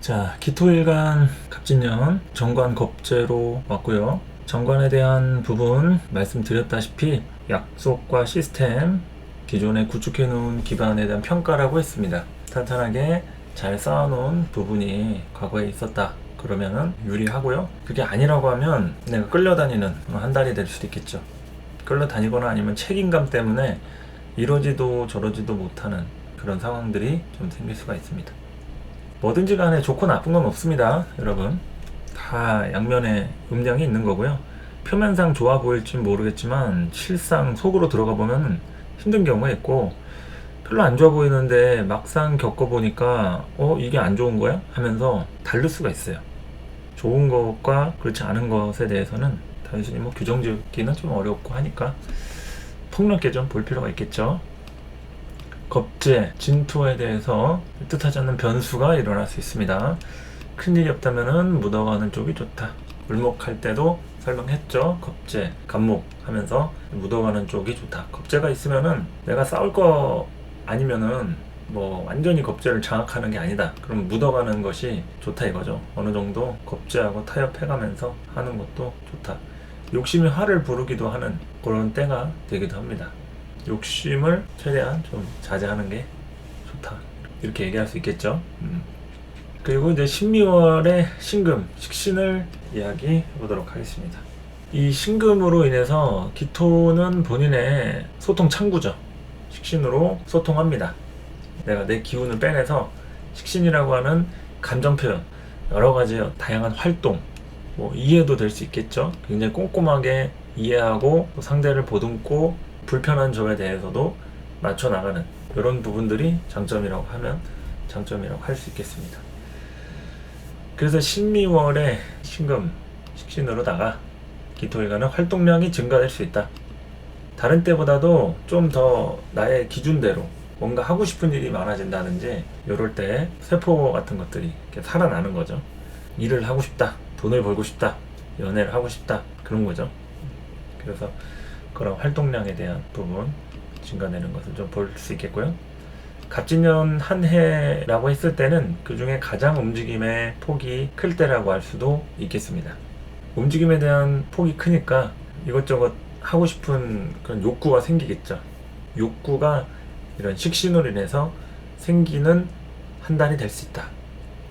자, 기토일간 갑진년 정관 겁재로 왔고요. 정관에 대한 부분 말씀드렸다시피 약속과 시스템, 기존에 구축해 놓은 기반에 대한 평가라고 했습니다. 탄탄하게 잘 쌓아놓은 부분이 과거에 있었다 그러면은 유리하고요. 그게 아니라고 하면 내가 끌려다니는 한 달이 될 수도 있겠죠. 끌려다니거나 아니면 책임감 때문에 이러지도 저러지도 못하는 그런 상황들이 좀 생길 수가 있습니다. 뭐든지 간에 좋고 나쁜 건 없습니다, 여러분. 다 양면에 음량이 있는 거고요. 표면상 좋아 보일진 모르겠지만 실상 속으로 들어가 보면 힘든 경우가 있고, 별로 안 좋아 보이는데 막상 겪어보니까 이게 안 좋은 거야? 하면서 다를 수가 있어요. 좋은 것과 그렇지 않은 것에 대해서는 단순히 뭐 규정 지기는 좀 어렵고 하니까 폭넓게 좀 볼 필요가 있겠죠. 겁재, 진토에 대해서 뜻하지 않는 변수가 일어날 수 있습니다. 큰일이 없다면 묻어가는 쪽이 좋다. 물목할 때도 설명했죠. 겁재, 간목 하면서 묻어가는 쪽이 좋다. 겁재가 있으면은 내가 싸울 거 아니면은 뭐 완전히 겁재를 장악하는 게 아니다. 그럼 묻어가는 것이 좋다 이거죠. 어느 정도 겁재하고 타협해가면서 하는 것도 좋다. 욕심이 화를 부르기도 하는 그런 때가 되기도 합니다. 욕심을 최대한 좀 자제하는 게 좋다, 이렇게 얘기할 수 있겠죠. 그리고 이제 신미월의 신금, 식신을 이야기해 보도록 하겠습니다. 이 신금으로 인해서 기토는 본인의 소통 창구죠. 식신으로 소통합니다. 내가 내 기운을 빼내서 식신이라고 하는 감정 표현, 여러 가지 다양한 활동, 뭐 이해도 될 수 있겠죠. 굉장히 꼼꼼하게 이해하고 상대를 보듬고 불편한 점에 대해서도 맞춰 나가는 이런 부분들이 장점이라고 하면 장점이라고 할 수 있겠습니다. 그래서 신미월의 신금, 식신으로다가 기토일간은 활동량이 증가될 수 있다. 다른 때보다도 좀 더 나의 기준대로 뭔가 하고 싶은 일이 많아진다든지, 이럴 때 세포 같은 것들이 이렇게 살아나는 거죠. 일을 하고 싶다, 돈을 벌고 싶다, 연애를 하고 싶다, 그런 거죠. 그래서 그런 활동량에 대한 부분 증가되는 것을 좀 볼 수 있겠고요. 갑진년 한 해라고 했을 때는 그 중에 가장 움직임의 폭이 클 때라고 할 수도 있겠습니다. 움직임에 대한 폭이 크니까 이것저것 하고 싶은 그런 욕구가 생기겠죠. 욕구가 이런 식신으로 인해서 생기는 한 달이 될 수 있다.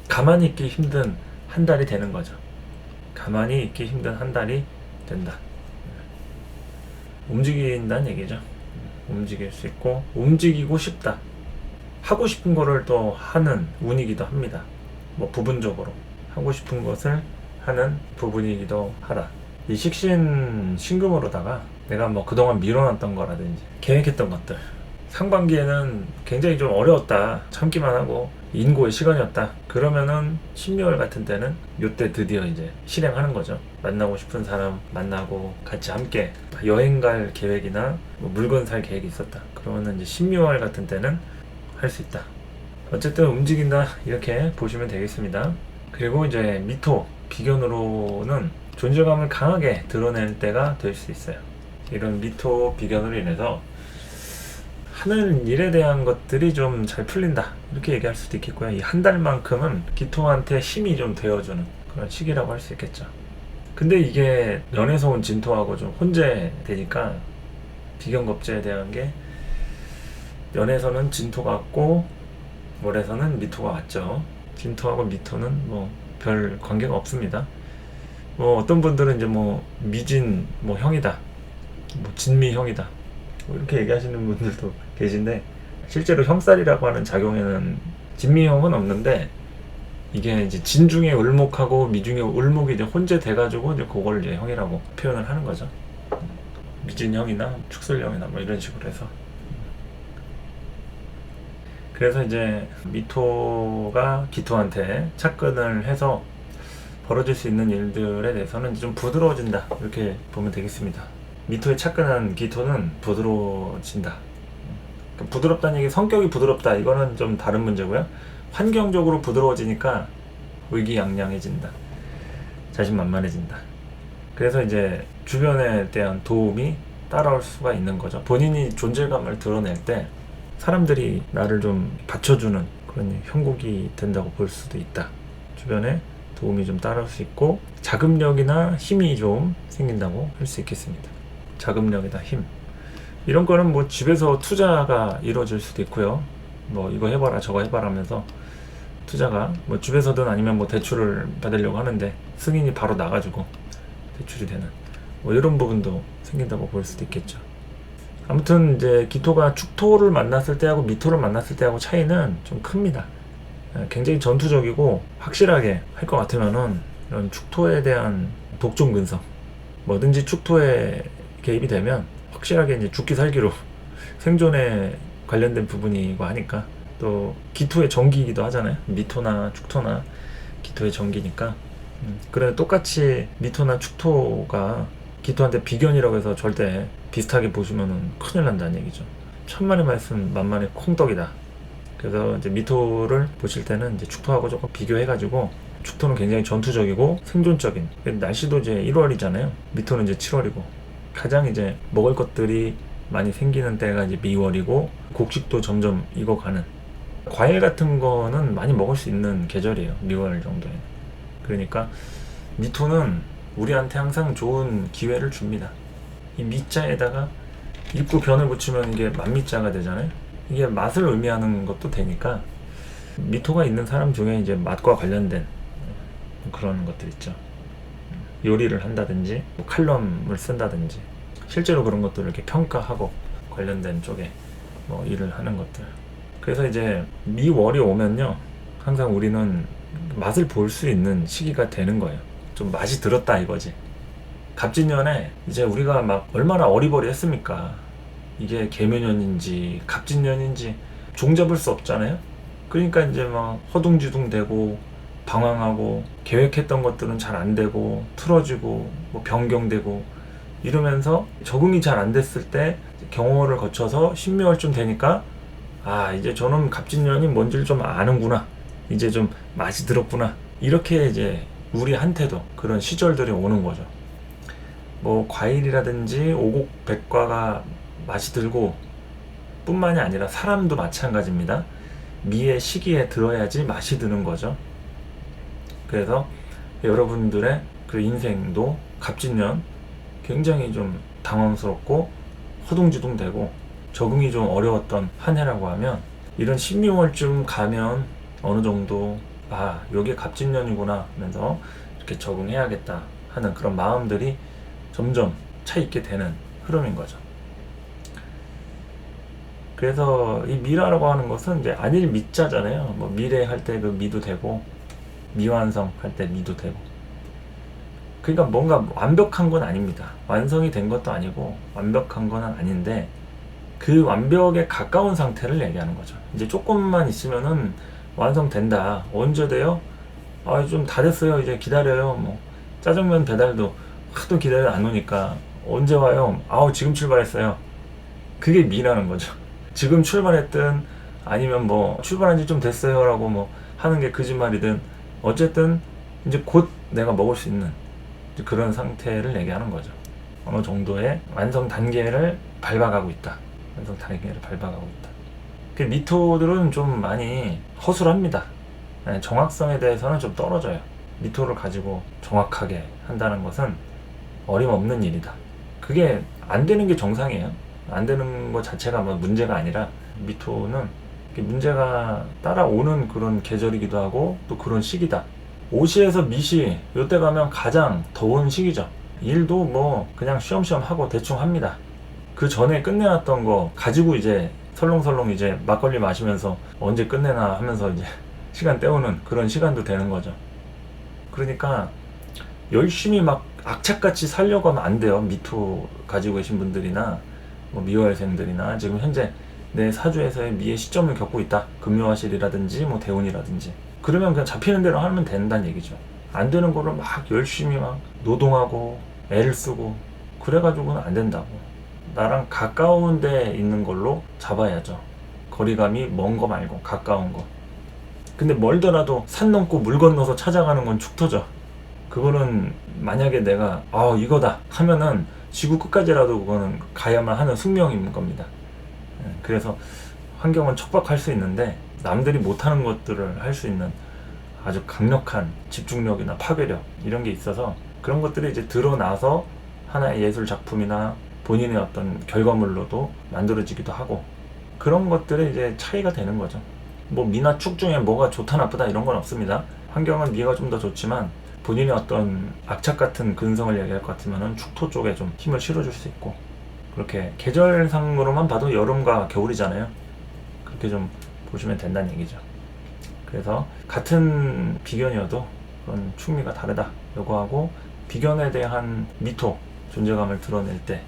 가만히 있기 힘든 한 달이 되는 거죠. 가만히 있기 힘든 한 달이 된다. 움직인다는 얘기죠. 움직일 수 있고 움직이고 싶다. 하고 싶은 거를 또 하는 운이기도 합니다. 뭐 부분적으로 하고 싶은 것을 하는 부분이기도 하다. 이 식신 신금으로다가 내가 뭐 그동안 밀어놨던 거라든지 계획했던 것들, 상반기에는 굉장히 좀 어려웠다, 참기만 하고 인고의 시간이었다, 그러면은 신묘월 같은 때는 요때 드디어 이제 실행하는 거죠. 만나고 싶은 사람 만나고 같이 함께 여행 갈 계획이나 뭐 물건 살 계획이 있었다, 그러면은 이제 신묘월 같은 때는 할 수 있다. 어쨌든 움직인다, 이렇게 보시면 되겠습니다. 그리고 이제 미토, 비견으로는 존재감을 강하게 드러낼 때가 될 수 있어요. 이런 미토 비견으로 인해서 하는 일에 대한 것들이 좀 잘 풀린다, 이렇게 얘기할 수도 있겠고요. 이 한 달만큼은 기토한테 힘이 좀 되어주는 그런 시기라고 할 수 있겠죠. 근데 이게 연에서 온 진토하고 좀 혼재되니까 비견겁재에 대한 게 연에서는 진토가 왔고 월에서는 미토가 왔죠. 진토하고 미토는 뭐 별 관계가 없습니다. 뭐 어떤 분들은 이제 뭐 미진 뭐 형이다, 뭐 진미 형이다, 뭐 이렇게 얘기하시는 분들도 계신데, 실제로 형살이라고 하는 작용에는 진미형은 없는데, 이게 이제 진 중에 을목하고 미 중에 을목이 이제 혼재돼가지고 이제 그걸 이제 형이라고 표현을 하는 거죠. 미진형이나 축술형이나 뭐 이런 식으로 해서. 그래서 이제 미토가 기토한테 착근을 해서 벌어질 수 있는 일들에 대해서는 좀 부드러워진다, 이렇게 보면 되겠습니다. 미토에 착근한 기토는 부드러워진다. 부드럽다는 얘기, 성격이 부드럽다, 이거는 좀 다른 문제고요. 환경적으로 부드러워지니까 의기양양해진다, 자신만만해진다. 그래서 이제 주변에 대한 도움이 따라올 수가 있는 거죠. 본인이 존재감을 드러낼 때 사람들이 나를 좀 받쳐주는 그런 형국이 된다고 볼 수도 있다. 주변에 도움이 좀 따를 수 있고 자금력이나 힘이 좀 생긴다고 할 수 있겠습니다. 자금력이나 힘 이런 거는 뭐 집에서 투자가 이루어질 수도 있고요. 뭐 이거 해봐라 저거 해봐라 하면서 투자가 뭐 집에서든 아니면 뭐 대출을 받으려고 하는데 승인이 바로 나가지고 대출이 되는 뭐 이런 부분도 생긴다고 볼 수도 있겠죠. 아무튼 이제 기토가 축토를 만났을 때하고 미토를 만났을 때하고 차이는 좀 큽니다. 굉장히 전투적이고 확실하게 할 것 같으면은 이런 축토에 대한 독점 근성 뭐든지 축토에 개입이 되면 확실하게 이제 죽기 살기로 생존에 관련된 부분이고 하니까 또 기토의 전기이기도 하잖아요. 미토나 축토나 기토의 전기니까 그래 똑같이 미토나 축토가 기토한테 비견이라고 해서 절대 비슷하게 보시면은 큰일 난다는 얘기죠. 천만의 말씀 만만의 콩떡이다. 그래서 이제 미토를 보실 때는 이제 축토하고 조금 비교해가지고 축토는 굉장히 전투적이고 생존적인 날씨도 이제 1월이잖아요. 미토는 이제 7월이고 가장 이제 먹을 것들이 많이 생기는 때가 이제 미월이고 곡식도 점점 익어가는 과일 같은 거는 많이 먹을 수 있는 계절이에요. 미월 정도에. 그러니까 미토는 우리한테 항상 좋은 기회를 줍니다. 이 미자에다가 입구 변을 붙이면 이게 만미자가 되잖아요. 이게 맛을 의미하는 것도 되니까 미토가 있는 사람 중에 이제 맛과 관련된 그런 것들 있죠. 요리를 한다든지 칼럼을 쓴다든지 실제로 그런 것들을 이렇게 평가하고 관련된 쪽에 뭐 일을 하는 것들. 그래서 이제 미월이 오면요 항상 우리는 맛을 볼 수 있는 시기가 되는 거예요. 좀 맛이 들었다 이거지. 갑진년에 이제 우리가 막 얼마나 어리버리 했습니까? 이게 개묘년인지 갑진년인지 종잡을 수 없잖아요. 그러니까 이제 막 허둥지둥 되고 방황하고 계획했던 것들은 잘 안 되고 틀어지고 뭐 변경되고 이러면서 적응이 잘 안 됐을 때 경험을 거쳐서 신묘월쯤 되니까 아 이제 저는 갑진년이 뭔지를 좀 아는구나, 이제 좀 맛이 들었구나, 이렇게 이제 우리한테도 그런 시절들이 오는 거죠. 뭐 과일이라든지 오곡백과가 맛이 들고 뿐만이 아니라 사람도 마찬가지입니다. 미의 시기에 들어야지 맛이 드는 거죠. 그래서 여러분들의 그 인생도 갑진년 굉장히 좀 당황스럽고 허둥지둥 되고 적응이 좀 어려웠던 한 해라고 하면 이런 12월쯤 가면 어느 정도 아 요게 갑진년이구나 하면서 이렇게 적응해야겠다 하는 그런 마음들이 점점 차 있게 되는 흐름인 거죠. 그래서 이 미라라고 하는 것은 이제 안일 미자잖아요. 뭐 미래 할 때 그 미도 되고 미완성 할 때 미도 되고, 그러니까 뭔가 완벽한 건 아닙니다. 완성이 된 것도 아니고 완벽한 건 아닌데 그 완벽에 가까운 상태를 얘기하는 거죠. 이제 조금만 있으면은 완성된다. 언제 돼요? 아, 좀 다 됐어요. 이제 기다려요. 뭐 짜장면 배달도 하도 기다려 안 오니까 언제 와요? 아우 지금 출발했어요. 그게 미라는 거죠. 지금 출발했든 아니면 뭐 출발한 지 좀 됐어요 라고 뭐 하는 게 거짓말이든 어쨌든 이제 곧 내가 먹을 수 있는 그런 상태를 얘기하는 거죠. 어느 정도의 완성 단계를 밟아가고 있다. 완성 단계를 밟아가고 있다. 그 미토들은 좀 많이 허술합니다. 정확성에 대해서는 좀 떨어져요. 미토를 가지고 정확하게 한다는 것은 어림없는 일이다. 그게 안 되는 게 정상이에요. 안 되는 것 자체가 뭐 문제가 아니라 미토는 문제가 따라오는 그런 계절이기도 하고 또 그런 시기다. 오시에서 미시 요때 가면 가장 더운 시기죠. 일도 뭐 그냥 쉬엄쉬엄 하고 대충 합니다. 그 전에 끝내놨던 거 가지고 이제 설렁설렁 이제 막걸리 마시면서 언제 끝내나 하면서 이제 시간 때우는 그런 시간도 되는 거죠. 그러니까 열심히 막 악착같이 살려고 하면 안 돼요. 미토 가지고 계신 분들이나 뭐 미월생들이나 지금 현재 내 사주에서의 미의 시점을 겪고 있다. 금요화실이라든지 뭐 대운이라든지 그러면 그냥 잡히는 대로 하면 된다는 얘기죠. 안 되는 거를 막 열심히 막 노동하고 애를 쓰고 그래가지고는 안 된다고. 나랑 가까운 데 있는 걸로 잡아야죠. 거리감이 먼 거 말고 가까운 거. 근데 멀더라도 산 넘고 물 건너서 찾아가는 건 축토죠. 그거는 만약에 내가 이거다 하면은 지구 끝까지라도 그거는 가야만 하는 숙명인 겁니다. 그래서 환경은 척박할 수 있는데 남들이 못하는 것들을 할 수 있는 아주 강력한 집중력이나 파괴력 이런 게 있어서 그런 것들이 이제 드러나서 하나의 예술 작품이나 본인의 어떤 결과물로도 만들어지기도 하고 그런 것들이 이제 차이가 되는 거죠. 뭐 미나 축 중에 뭐가 좋다 나쁘다 이런 건 없습니다. 환경은 미가 좀 더 좋지만 본인의 어떤 악착 같은 근성을 얘기할 것 같으면 축토 쪽에 좀 힘을 실어줄 수 있고 그렇게 계절상으로만 봐도 여름과 겨울이잖아요. 그렇게 좀 보시면 된다는 얘기죠. 그래서 같은 비견이어도 그런 축미가 다르다 요거 하고 비견에 대한 미토 존재감을 드러낼 때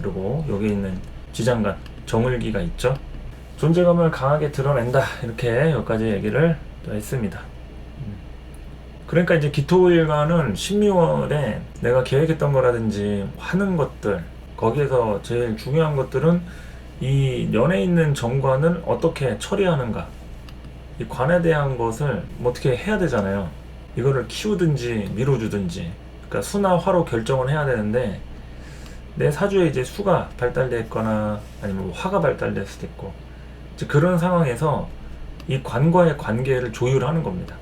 그리고 여기 있는 지장간 정을기가 있죠. 존재감을 강하게 드러낸다 이렇게 여기까지 얘기를 또 했습니다. 그러니까 이제 기토일간은 12월에 내가 계획했던 거라든지 하는 것들 거기에서 제일 중요한 것들은 이 연에 있는 정관을 어떻게 처리하는가 이 관에 대한 것을 뭐 어떻게 해야 되잖아요. 이거를 키우든지 밀어주든지 그러니까 수나 화로 결정을 해야 되는데 내 사주에 이제 수가 발달됐거나 아니면 화가 발달될 수도 있고 이제 그런 상황에서 이 관과의 관계를 조율하는 겁니다.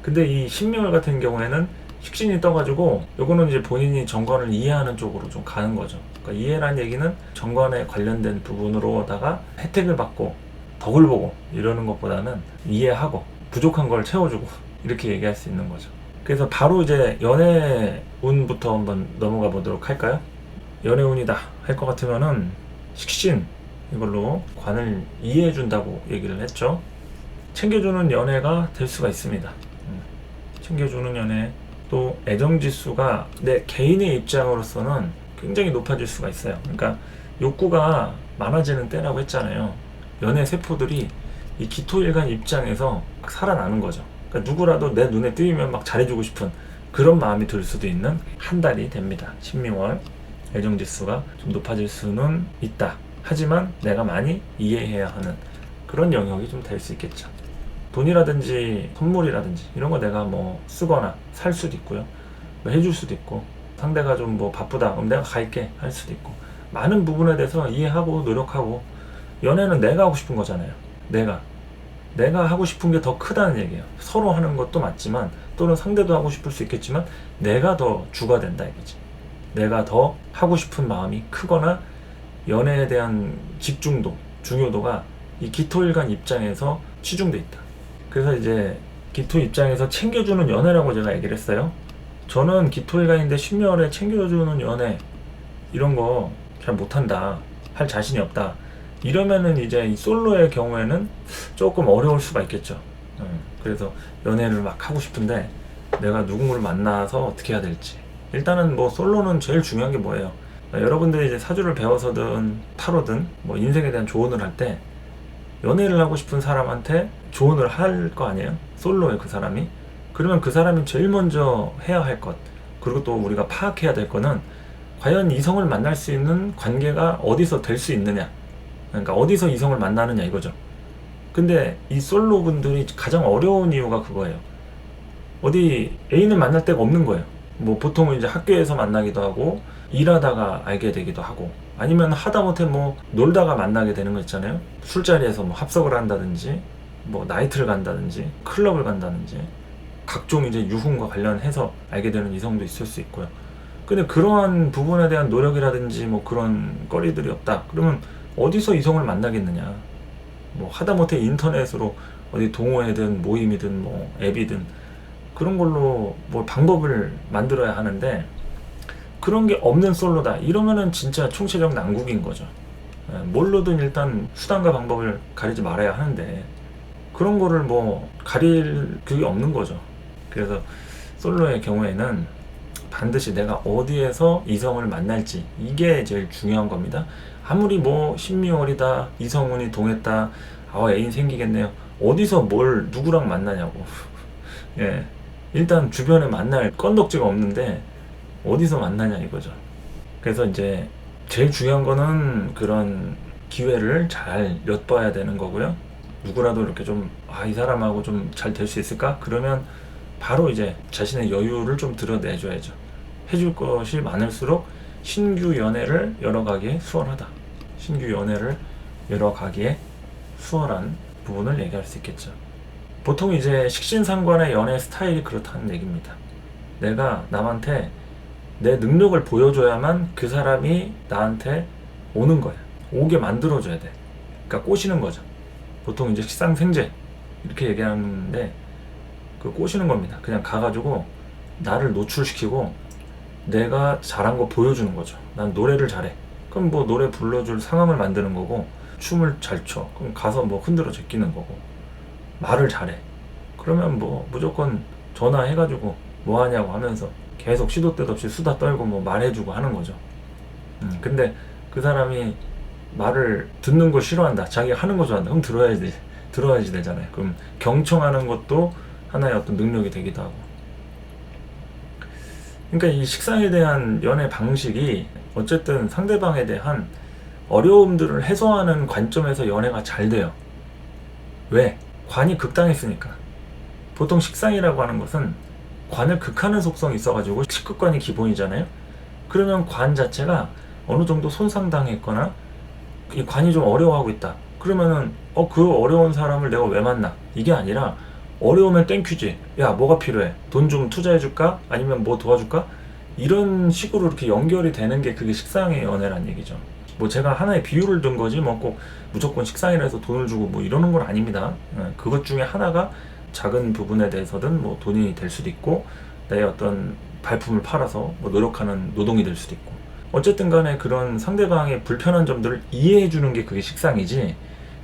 근데 이 신묘월 같은 경우에는 식신이 떠가지고 요거는 이제 본인이 정관을 이해하는 쪽으로 좀 가는 거죠. 그러니까 이해라는 얘기는 정관에 관련된 부분으로다가 혜택을 받고 덕을 보고 이러는 것보다는 이해하고 부족한 걸 채워주고 이렇게 얘기할 수 있는 거죠. 그래서 바로 이제 연애운부터 한번 넘어가 보도록 할까요? 연애운이다 할 것 같으면은 식신 이걸로 관을 이해해 준다고 얘기를 했죠. 챙겨주는 연애가 될 수가 있습니다. 챙겨주는 연애 또 애정지수가 내 개인의 입장으로서는 굉장히 높아질 수가 있어요. 그러니까 욕구가 많아지는 때라고 했잖아요. 연애 세포들이 이 기토일간 입장에서 막 살아나는 거죠. 그러니까 누구라도 내 눈에 띄면 막 잘해주고 싶은 그런 마음이 들 수도 있는 한 달이 됩니다. 신미월 애정지수가 좀 높아질 수는 있다. 하지만 내가 많이 이해해야 하는 그런 영역이 좀 될 수 있겠죠. 돈이라든지 선물이라든지 이런 거 내가 뭐 쓰거나 살 수도 있고요. 뭐 해줄 수도 있고 상대가 좀 뭐 바쁘다 그럼 내가 갈게 할 수도 있고 많은 부분에 대해서 이해하고 노력하고 연애는 내가 하고 싶은 거잖아요. 내가 하고 싶은 게 더 크다는 얘기예요. 서로 하는 것도 맞지만 또는 상대도 하고 싶을 수 있겠지만 내가 더 주가 된다 이거지. 내가 더 하고 싶은 마음이 크거나 연애에 대한 집중도 중요도가 이 기토일간 입장에서 치중돼 있다. 그래서 이제 기토 입장에서 챙겨주는 연애라고 제가 얘기를 했어요. 저는 기토일간인데 신묘월에 챙겨주는 연애 이런 거 잘 못한다 할 자신이 없다 이러면은 이제 이 솔로의 경우에는 조금 어려울 수가 있겠죠. 그래서 연애를 막 하고 싶은데 내가 누군가를 만나서 어떻게 해야 될지 일단은 뭐 솔로는 제일 중요한 게 뭐예요? 여러분들이 이제 사주를 배워서든 타로든 뭐 인생에 대한 조언을 할 때 연애를 하고 싶은 사람한테 조언을 할 거 아니에요? 솔로의 그 사람이. 그러면 그 사람이 제일 먼저 해야 할 것 그리고 또 우리가 파악해야 될 거는 과연 이성을 만날 수 있는 관계가 어디서 될 수 있느냐 그러니까 어디서 이성을 만나느냐 이거죠. 근데 이 솔로 분들이 가장 어려운 이유가 그거예요. 어디 애인을 만날 데가 없는 거예요. 뭐 보통은 이제 학교에서 만나기도 하고 일하다가 알게 되기도 하고 아니면 하다못해 뭐 놀다가 만나게 되는 거 있잖아요. 술자리에서 뭐 합석을 한다든지 뭐 나이트를 간다든지 클럽을 간다든지 각종 이제 유흥과 관련해서 알게 되는 이성도 있을 수 있고요. 근데 그러한 부분에 대한 노력이라든지 뭐 그런 거리들이 없다. 그러면 어디서 이성을 만나겠느냐. 뭐 하다못해 인터넷으로 어디 동호회든 모임이든 뭐 앱이든 그런 걸로 뭐 방법을 만들어야 하는데 그런 게 없는 솔로다. 이러면은 진짜 총체적 난국인 거죠. 뭘로든 일단 수단과 방법을 가리지 말아야 하는데 그런 거를 뭐 가릴 그게 없는 거죠. 그래서 솔로의 경우에는 반드시 내가 어디에서 이성을 만날지 이게 제일 중요한 겁니다. 아무리 뭐 신미월이다 이성운이 동했다 애인 생기겠네요. 어디서 뭘 누구랑 만나냐고. 예, 일단 주변에 만날 건덕지가 없는데 어디서 만나냐 이거죠. 그래서 이제 제일 중요한 거는 그런 기회를 잘 엿봐야 되는 거고요. 누구라도 이렇게 좀 이 사람하고 좀 잘 될 수 있을까? 그러면 바로 이제 자신의 여유를 좀 드러내줘야죠. 해줄 것이 많을수록 신규 연애를 열어가기에 수월하다. 신규 연애를 열어가기에 수월한 부분을 얘기할 수 있겠죠. 보통 이제 식신상관의 연애 스타일이 그렇다는 얘기입니다. 내가 남한테 내 능력을 보여줘야만 그 사람이 나한테 오는 거야. 오게 만들어줘야 돼. 그러니까 꼬시는 거죠. 보통 이제 식상생재 이렇게 얘기하는데 그 꼬시는 겁니다. 그냥 가가지고 나를 노출시키고 내가 잘한 거 보여주는 거죠. 난 노래를 잘해. 그럼 뭐 노래 불러줄 상황을 만드는 거고, 춤을 잘 춰. 그럼 가서 뭐 흔들어 제끼는 거고, 말을 잘해. 그러면 뭐 무조건 전화해가지고 뭐 하냐고 하면서 계속 시도 때도 없이 수다 떨고 뭐 말해주고 하는 거죠. 근데 그 사람이 말을 듣는 거 싫어한다. 자기가 하는 거 좋아한다. 그럼 들어야지 되잖아요. 그럼 경청하는 것도 하나의 어떤 능력이 되기도 하고. 그러니까 이 식상에 대한 연애 방식이 어쨌든 상대방에 대한 어려움들을 해소하는 관점에서 연애가 잘 돼요. 왜? 관이 극당했으니까. 보통 식상이라고 하는 것은 관을 극하는 속성이 있어가지고 식극관이 기본이잖아요. 그러면 관 자체가 어느 정도 손상당했거나 이 관이 좀 어려워하고 있다. 그러면은 그 어려운 사람을 내가 왜 만나? 이게 아니라 어려우면 땡큐지. 야, 뭐가 필요해? 돈 좀 투자해줄까? 아니면 뭐 도와줄까? 이런 식으로 이렇게 연결이 되는 게 그게 식상의 연애란 얘기죠. 뭐 제가 하나의 비유를 든 거지 뭐 꼭 무조건 식상이라 해서 돈을 주고 뭐 이러는 건 아닙니다. 그것 중에 하나가 작은 부분에 대해서든 뭐 돈이 될 수도 있고, 내 어떤 발품을 팔아서 뭐 노력하는 노동이 될 수도 있고, 어쨌든 간에 그런 상대방의 불편한 점들을 이해해 주는 게 그게 식상이지,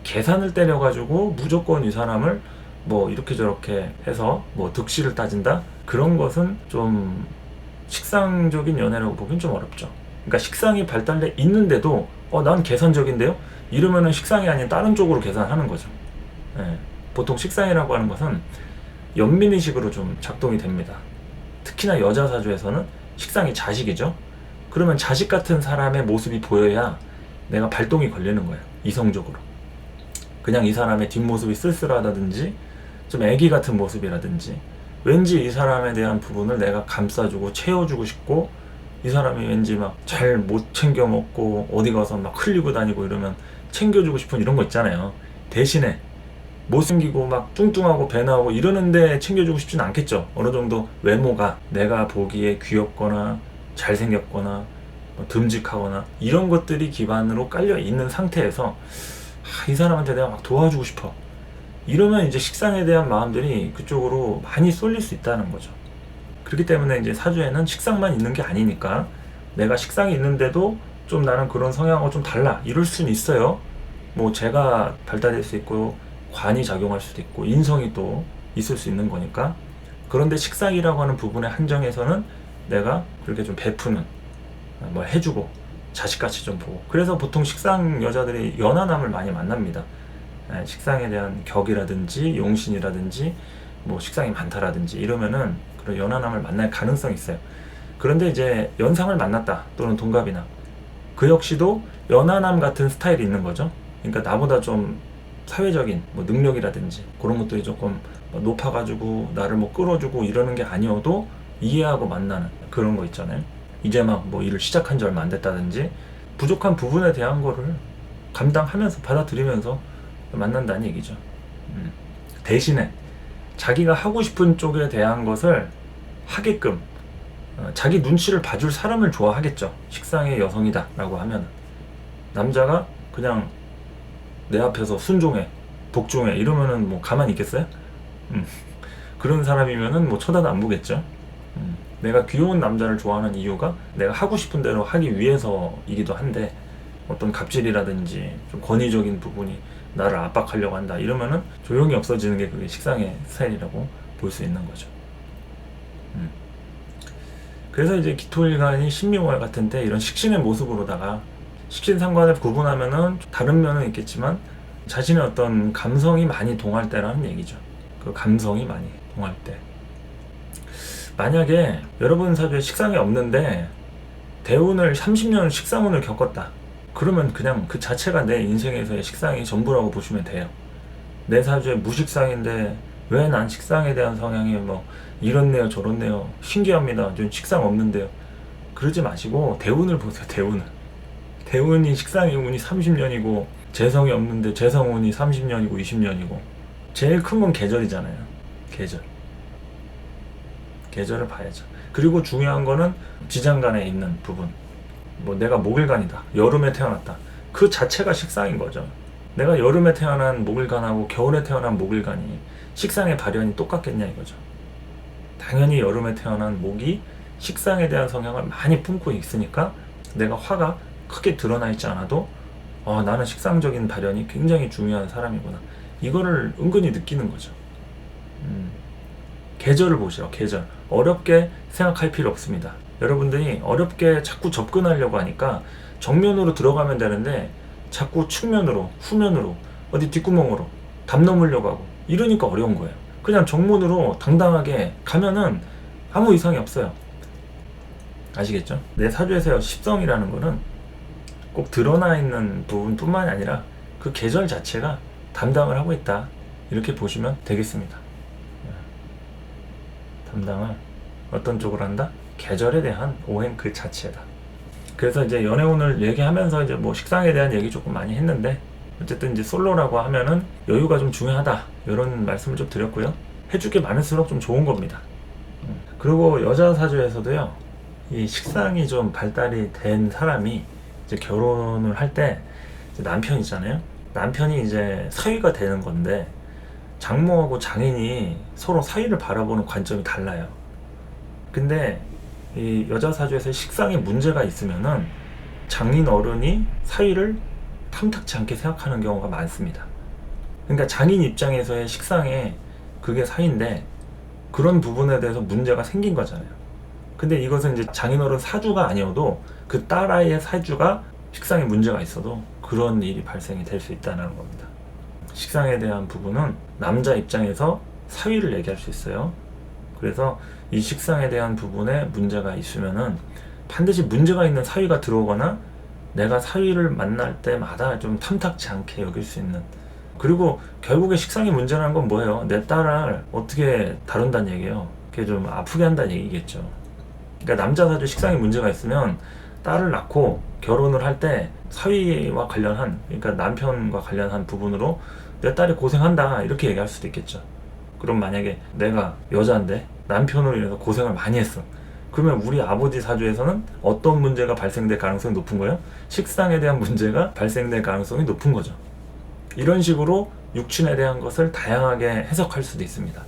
계산을 때려가지고 무조건 이 사람을 뭐 이렇게 저렇게 해서 뭐 득실을 따진다? 그런 것은 좀 식상적인 연애라고 보기엔 좀 어렵죠. 그러니까 식상이 발달돼 있는데도 난 계산적인데요? 이러면은 식상이 아닌 다른 쪽으로 계산하는 거죠. 예. 보통 식상이라고 하는 것은 연민의식으로 좀 작동이 됩니다. 특히나 여자 사주에서는 식상이 자식이죠. 그러면 자식 같은 사람의 모습이 보여야 내가 발동이 걸리는 거예요. 이성적으로. 그냥 이 사람의 뒷모습이 쓸쓸하다든지 좀 애기 같은 모습이라든지, 왠지 이 사람에 대한 부분을 내가 감싸주고 채워주고 싶고, 이 사람이 왠지 막 잘 못 챙겨 먹고 어디 가서 막 흘리고 다니고 이러면 챙겨주고 싶은 이런 거 있잖아요. 대신에 못생기고 막 뚱뚱하고 배 나오고 이러는데 챙겨주고 싶진 않겠죠. 어느 정도 외모가 내가 보기에 귀엽거나 잘생겼거나 듬직하거나 이런 것들이 기반으로 깔려 있는 상태에서 이 사람한테 내가 막 도와주고 싶어, 이러면 이제 식상에 대한 마음들이 그쪽으로 많이 쏠릴 수 있다는 거죠. 그렇기 때문에 이제 사주에는 식상만 있는 게 아니니까, 내가 식상이 있는데도 좀 나는 그런 성향하고 좀 달라 이럴 수는 있어요. 뭐 제가 발달될 수 있고 관이 작용할 수도 있고 인성이 또 있을 수 있는 거니까. 그런데 식상이라고 하는 부분의 한정에서는 내가 그렇게 좀 베푸는, 뭐 해주고 자식같이 좀 보고, 그래서 보통 식상 여자들이 연하남을 많이 만납니다. 식상에 대한 격이라든지 용신이라든지 뭐 식상이 많다라든지 이러면은 그런 연하남을 만날 가능성이 있어요. 그런데 이제 연상을 만났다, 또는 동갑이나, 그 역시도 연하남 같은 스타일이 있는 거죠. 그러니까 나보다 좀 사회적인 뭐 능력이라든지 그런 것들이 조금 높아가지고 나를 뭐 끌어주고 이러는 게 아니어도 이해하고 만나는 그런 거 있잖아요. 이제 막 뭐 일을 시작한 지 얼마 안 됐다든지 부족한 부분에 대한 거를 감당하면서 받아들이면서 만난다는 얘기죠. 대신에 자기가 하고 싶은 쪽에 대한 것을 하게끔 자기 눈치를 봐줄 사람을 좋아하겠죠. 식상의 여성이다 라고 하면 남자가 그냥 내 앞에서 순종해, 복종해 이러면은 뭐 가만히 있겠어요? 그런 사람이면은 뭐 쳐다도 안 보겠죠. 내가 귀여운 남자를 좋아하는 이유가 내가 하고 싶은 대로 하기 위해서이기도 한데, 어떤 갑질이라든지 좀 권위적인 부분이 나를 압박하려고 한다 이러면은 조용히 없어지는 게 그게 식상의 스타일이라고 볼 수 있는 거죠. 그래서 이제 기토일간이 신묘월 같은데 이런 식신의 모습으로다가 식신상관을 구분하면은 다른 면은 있겠지만 자신의 어떤 감성이 많이 동할 때라는 얘기죠. 그 감성이 많이 동할 때, 만약에 여러분 사주에 식상이 없는데 대운을 30년 식상운을 겪었다, 그러면 그냥 그 자체가 내 인생에서의 식상이 전부라고 보시면 돼요. 내 사주에 무식상인데 왜 난 식상에 대한 성향이 뭐 이렇네요 저렇네요 신기합니다 전 식상 없는데요, 그러지 마시고 대운을 보세요. 대운이 식상의 운이 30년이고 재성이 없는데 재성운이 30년이고 20년이고 제일 큰 건 계절이잖아요. 계절을 봐야죠. 그리고 중요한 거는 지장간에 있는 부분. 뭐 내가 목일간이다, 여름에 태어났다, 그 자체가 식상인 거죠. 내가 여름에 태어난 목일간하고 겨울에 태어난 목일간이 식상의 발현이 똑같겠냐 이거죠. 당연히 여름에 태어난 목이 식상에 대한 성향을 많이 품고 있으니까 내가 화가 크게 드러나 있지 않아도 나는 식상적인 발현이 굉장히 중요한 사람이구나, 이거를 은근히 느끼는 거죠. 계절을 보시라. 계절 어렵게 생각할 필요 없습니다. 여러분들이 어렵게 자꾸 접근하려고 하니까 정면으로 들어가면 되는데 자꾸 측면으로, 후면으로, 어디 뒷구멍으로 담 넘으려고 하고 이러니까 어려운 거예요. 그냥 정문으로 당당하게 가면은 아무 이상이 없어요. 아시겠죠? 내 사주에서 십성이라는 거는 꼭 드러나 있는 부분뿐만이 아니라 그 계절 자체가 담당을 하고 있다, 이렇게 보시면 되겠습니다. 담당을 어떤 쪽으로 한다? 계절에 대한 오행 그 자체다. 그래서 이제 연애운을 얘기하면서 이제 뭐 식상에 대한 얘기 조금 많이 했는데, 어쨌든 이제 솔로라고 하면은 여유가 좀 중요하다, 이런 말씀을 좀 드렸고요. 해줄 게 많을수록 좀 좋은 겁니다. 그리고 여자 사주에서도요, 이 식상이 좀 발달이 된 사람이 이제 결혼을 할 때 남편이잖아요. 남편이 이제 사위가 되는 건데, 장모하고 장인이 서로 사위를 바라보는 관점이 달라요. 근데 이 여자 사주에서 식상에 문제가 있으면은 장인 어른이 사위를 탐탁지 않게 생각하는 경우가 많습니다. 그러니까 장인 입장에서의 식상에 그게 사위인데 그런 부분에 대해서 문제가 생긴 거잖아요. 근데 이것은 이제 장인 어른 사주가 아니어도 그 딸아이의 사주가 식상에 문제가 있어도 그런 일이 발생이 될 수 있다는 겁니다. 식상에 대한 부분은 남자 입장에서 사위를 얘기할 수 있어요. 그래서 이 식상에 대한 부분에 문제가 있으면은 반드시 문제가 있는 사위가 들어오거나 내가 사위를 만날 때마다 좀 탐탁지 않게 여길 수 있는, 그리고 결국에 식상의 문제라는 건 뭐예요? 내 딸을 어떻게 다룬다는 얘기예요. 그게 좀 아프게 한다는 얘기겠죠. 그러니까 남자 사주 식상의 문제가 있으면 딸을 낳고 결혼을 할 때 사위와 관련한, 그러니까 남편과 관련한 부분으로 내 딸이 고생한다, 이렇게 얘기할 수도 있겠죠. 그럼 만약에 내가 여자인데 남편으로 인해서 고생을 많이 했어. 그러면 우리 아버지 사주에서는 어떤 문제가 발생될 가능성이 높은 거예요? 식상에 대한 문제가 발생될 가능성이 높은 거죠. 이런 식으로 육친에 대한 것을 다양하게 해석할 수도 있습니다.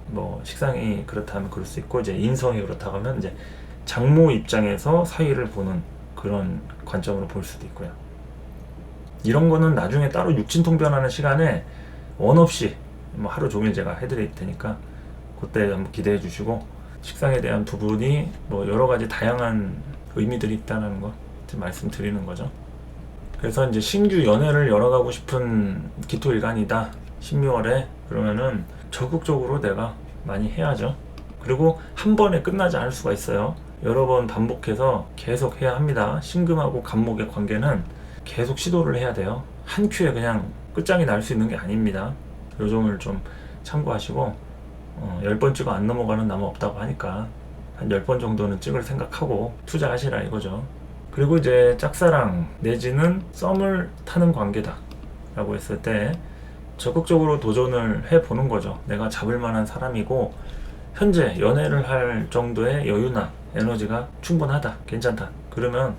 뭐 식상이 그렇다면 그럴 수 있고, 이제 인성이 그렇다고 하면 이제 장모 입장에서 사위를 보는 그런 관점으로 볼 수도 있고요. 이런 거는 나중에 따로 육친 통변하는 시간에 원 없이 뭐 하루 종일 제가 해드릴 테니까 그때 한번 기대해 주시고, 식상에 대한 부분이 뭐 여러 가지 다양한 의미들이 있다는 거 말씀드리는 거죠. 그래서 이제 신규 연애를 열어가고 싶은 기토일간이다 12월에, 그러면은 적극적으로 내가 많이 해야죠. 그리고 한 번에 끝나지 않을 수가 있어요. 여러 번 반복해서 계속 해야 합니다. 신금하고 간목의 관계는 계속 시도를 해야 돼요. 한 큐에 그냥 끝장이 날 수 있는 게 아닙니다. 요 점을 좀 참고하시고, 10번 찍어 안 넘어가는 나무 없다고 하니까 한 10번 정도는 찍을 생각하고 투자하시라 이거죠. 그리고 이제 짝사랑 내지는 썸을 타는 관계다 라고 했을 때 적극적으로 도전을 해보는 거죠. 내가 잡을 만한 사람이고 현재 연애를 할 정도의 여유나 에너지가 충분하다, 괜찮다, 그러면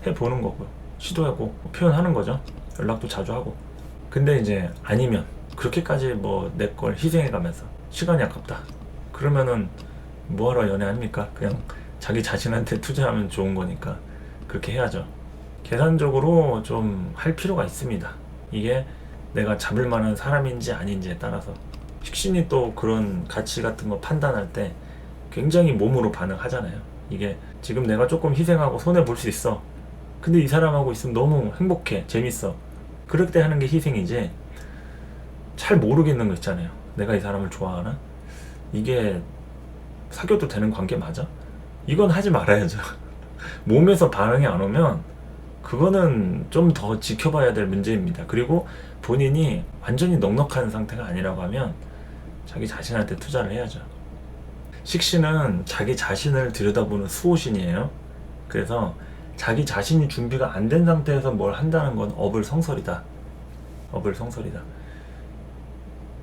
해보는 거고요. 시도하고 표현하는 거죠. 연락도 자주 하고. 근데 이제 아니면 그렇게까지 뭐 내 걸 희생해가면서 시간이 아깝다, 그러면은 뭐하러 연애합니까? 그냥 자기 자신한테 투자하면 좋은 거니까 그렇게 해야죠. 계산적으로 좀 할 필요가 있습니다. 이게 내가 잡을 만한 사람인지 아닌지에 따라서 식신이 또 그런 가치 같은 거 판단할 때 굉장히 몸으로 반응하잖아요. 이게 지금 내가 조금 희생하고 손해볼 수 있어. 근데 이 사람하고 있으면 너무 행복해, 재밌어. 그럴 때 하는 게 희생이지, 잘 모르겠는 거 있잖아요. 내가 이 사람을 좋아하나? 이게 사귀어도 되는 관계 맞아? 이건 하지 말아야죠. 몸에서 반응이 안 오면 그거는 좀 더 지켜봐야 될 문제입니다. 그리고 본인이 완전히 넉넉한 상태가 아니라고 하면 자기 자신한테 투자를 해야죠. 식신은 자기 자신을 들여다보는 수호신이에요. 그래서 자기 자신이 준비가 안 된 상태에서 뭘 한다는 건 어불성설이다. 어불성설이다.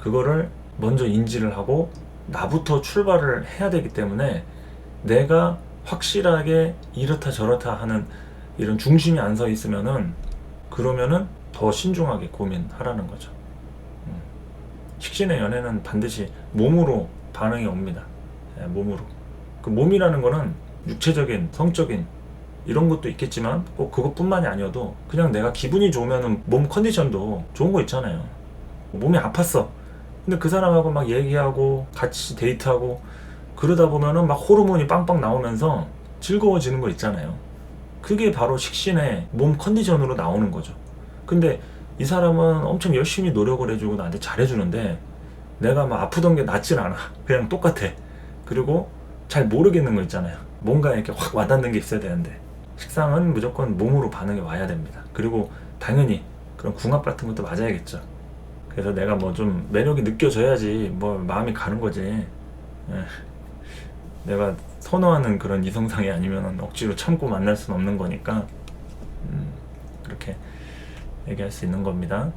그거를 먼저 인지를 하고 나부터 출발을 해야 되기 때문에 내가 확실하게 이렇다 저렇다 하는 이런 중심이 안 서 있으면은 그러면은 더 신중하게 고민하라는 거죠. 식신의 연애는 반드시 몸으로 반응이 옵니다. 몸으로. 그 몸이라는 거는 육체적인, 성적인 이런 것도 있겠지만 꼭 그것뿐만이 아니어도 그냥 내가 기분이 좋으면은 몸 컨디션도 좋은 거 있잖아요. 몸이 아팠어. 근데 그 사람하고 막 얘기하고 같이 데이트하고 그러다 보면은 막 호르몬이 빵빵 나오면서 즐거워지는 거 있잖아요. 그게 바로 식신의 몸 컨디션으로 나오는 거죠. 근데 이 사람은 엄청 열심히 노력을 해주고 나한테 잘해주는데 내가 막 아프던 게 낫진 않아. 그냥 똑같아. 그리고 잘 모르겠는 거 있잖아요. 뭔가 이렇게 확 와닿는 게 있어야 되는데 식상은 무조건 몸으로 반응이 와야 됩니다. 그리고 당연히 그런 궁합 같은 것도 맞아야겠죠. 그래서 내가 뭐 좀 매력이 느껴져야지 뭐 마음이 가는 거지. 내가 선호하는 그런 이성상이 아니면 억지로 참고 만날 수는 없는 거니까 그렇게 얘기할 수 있는 겁니다.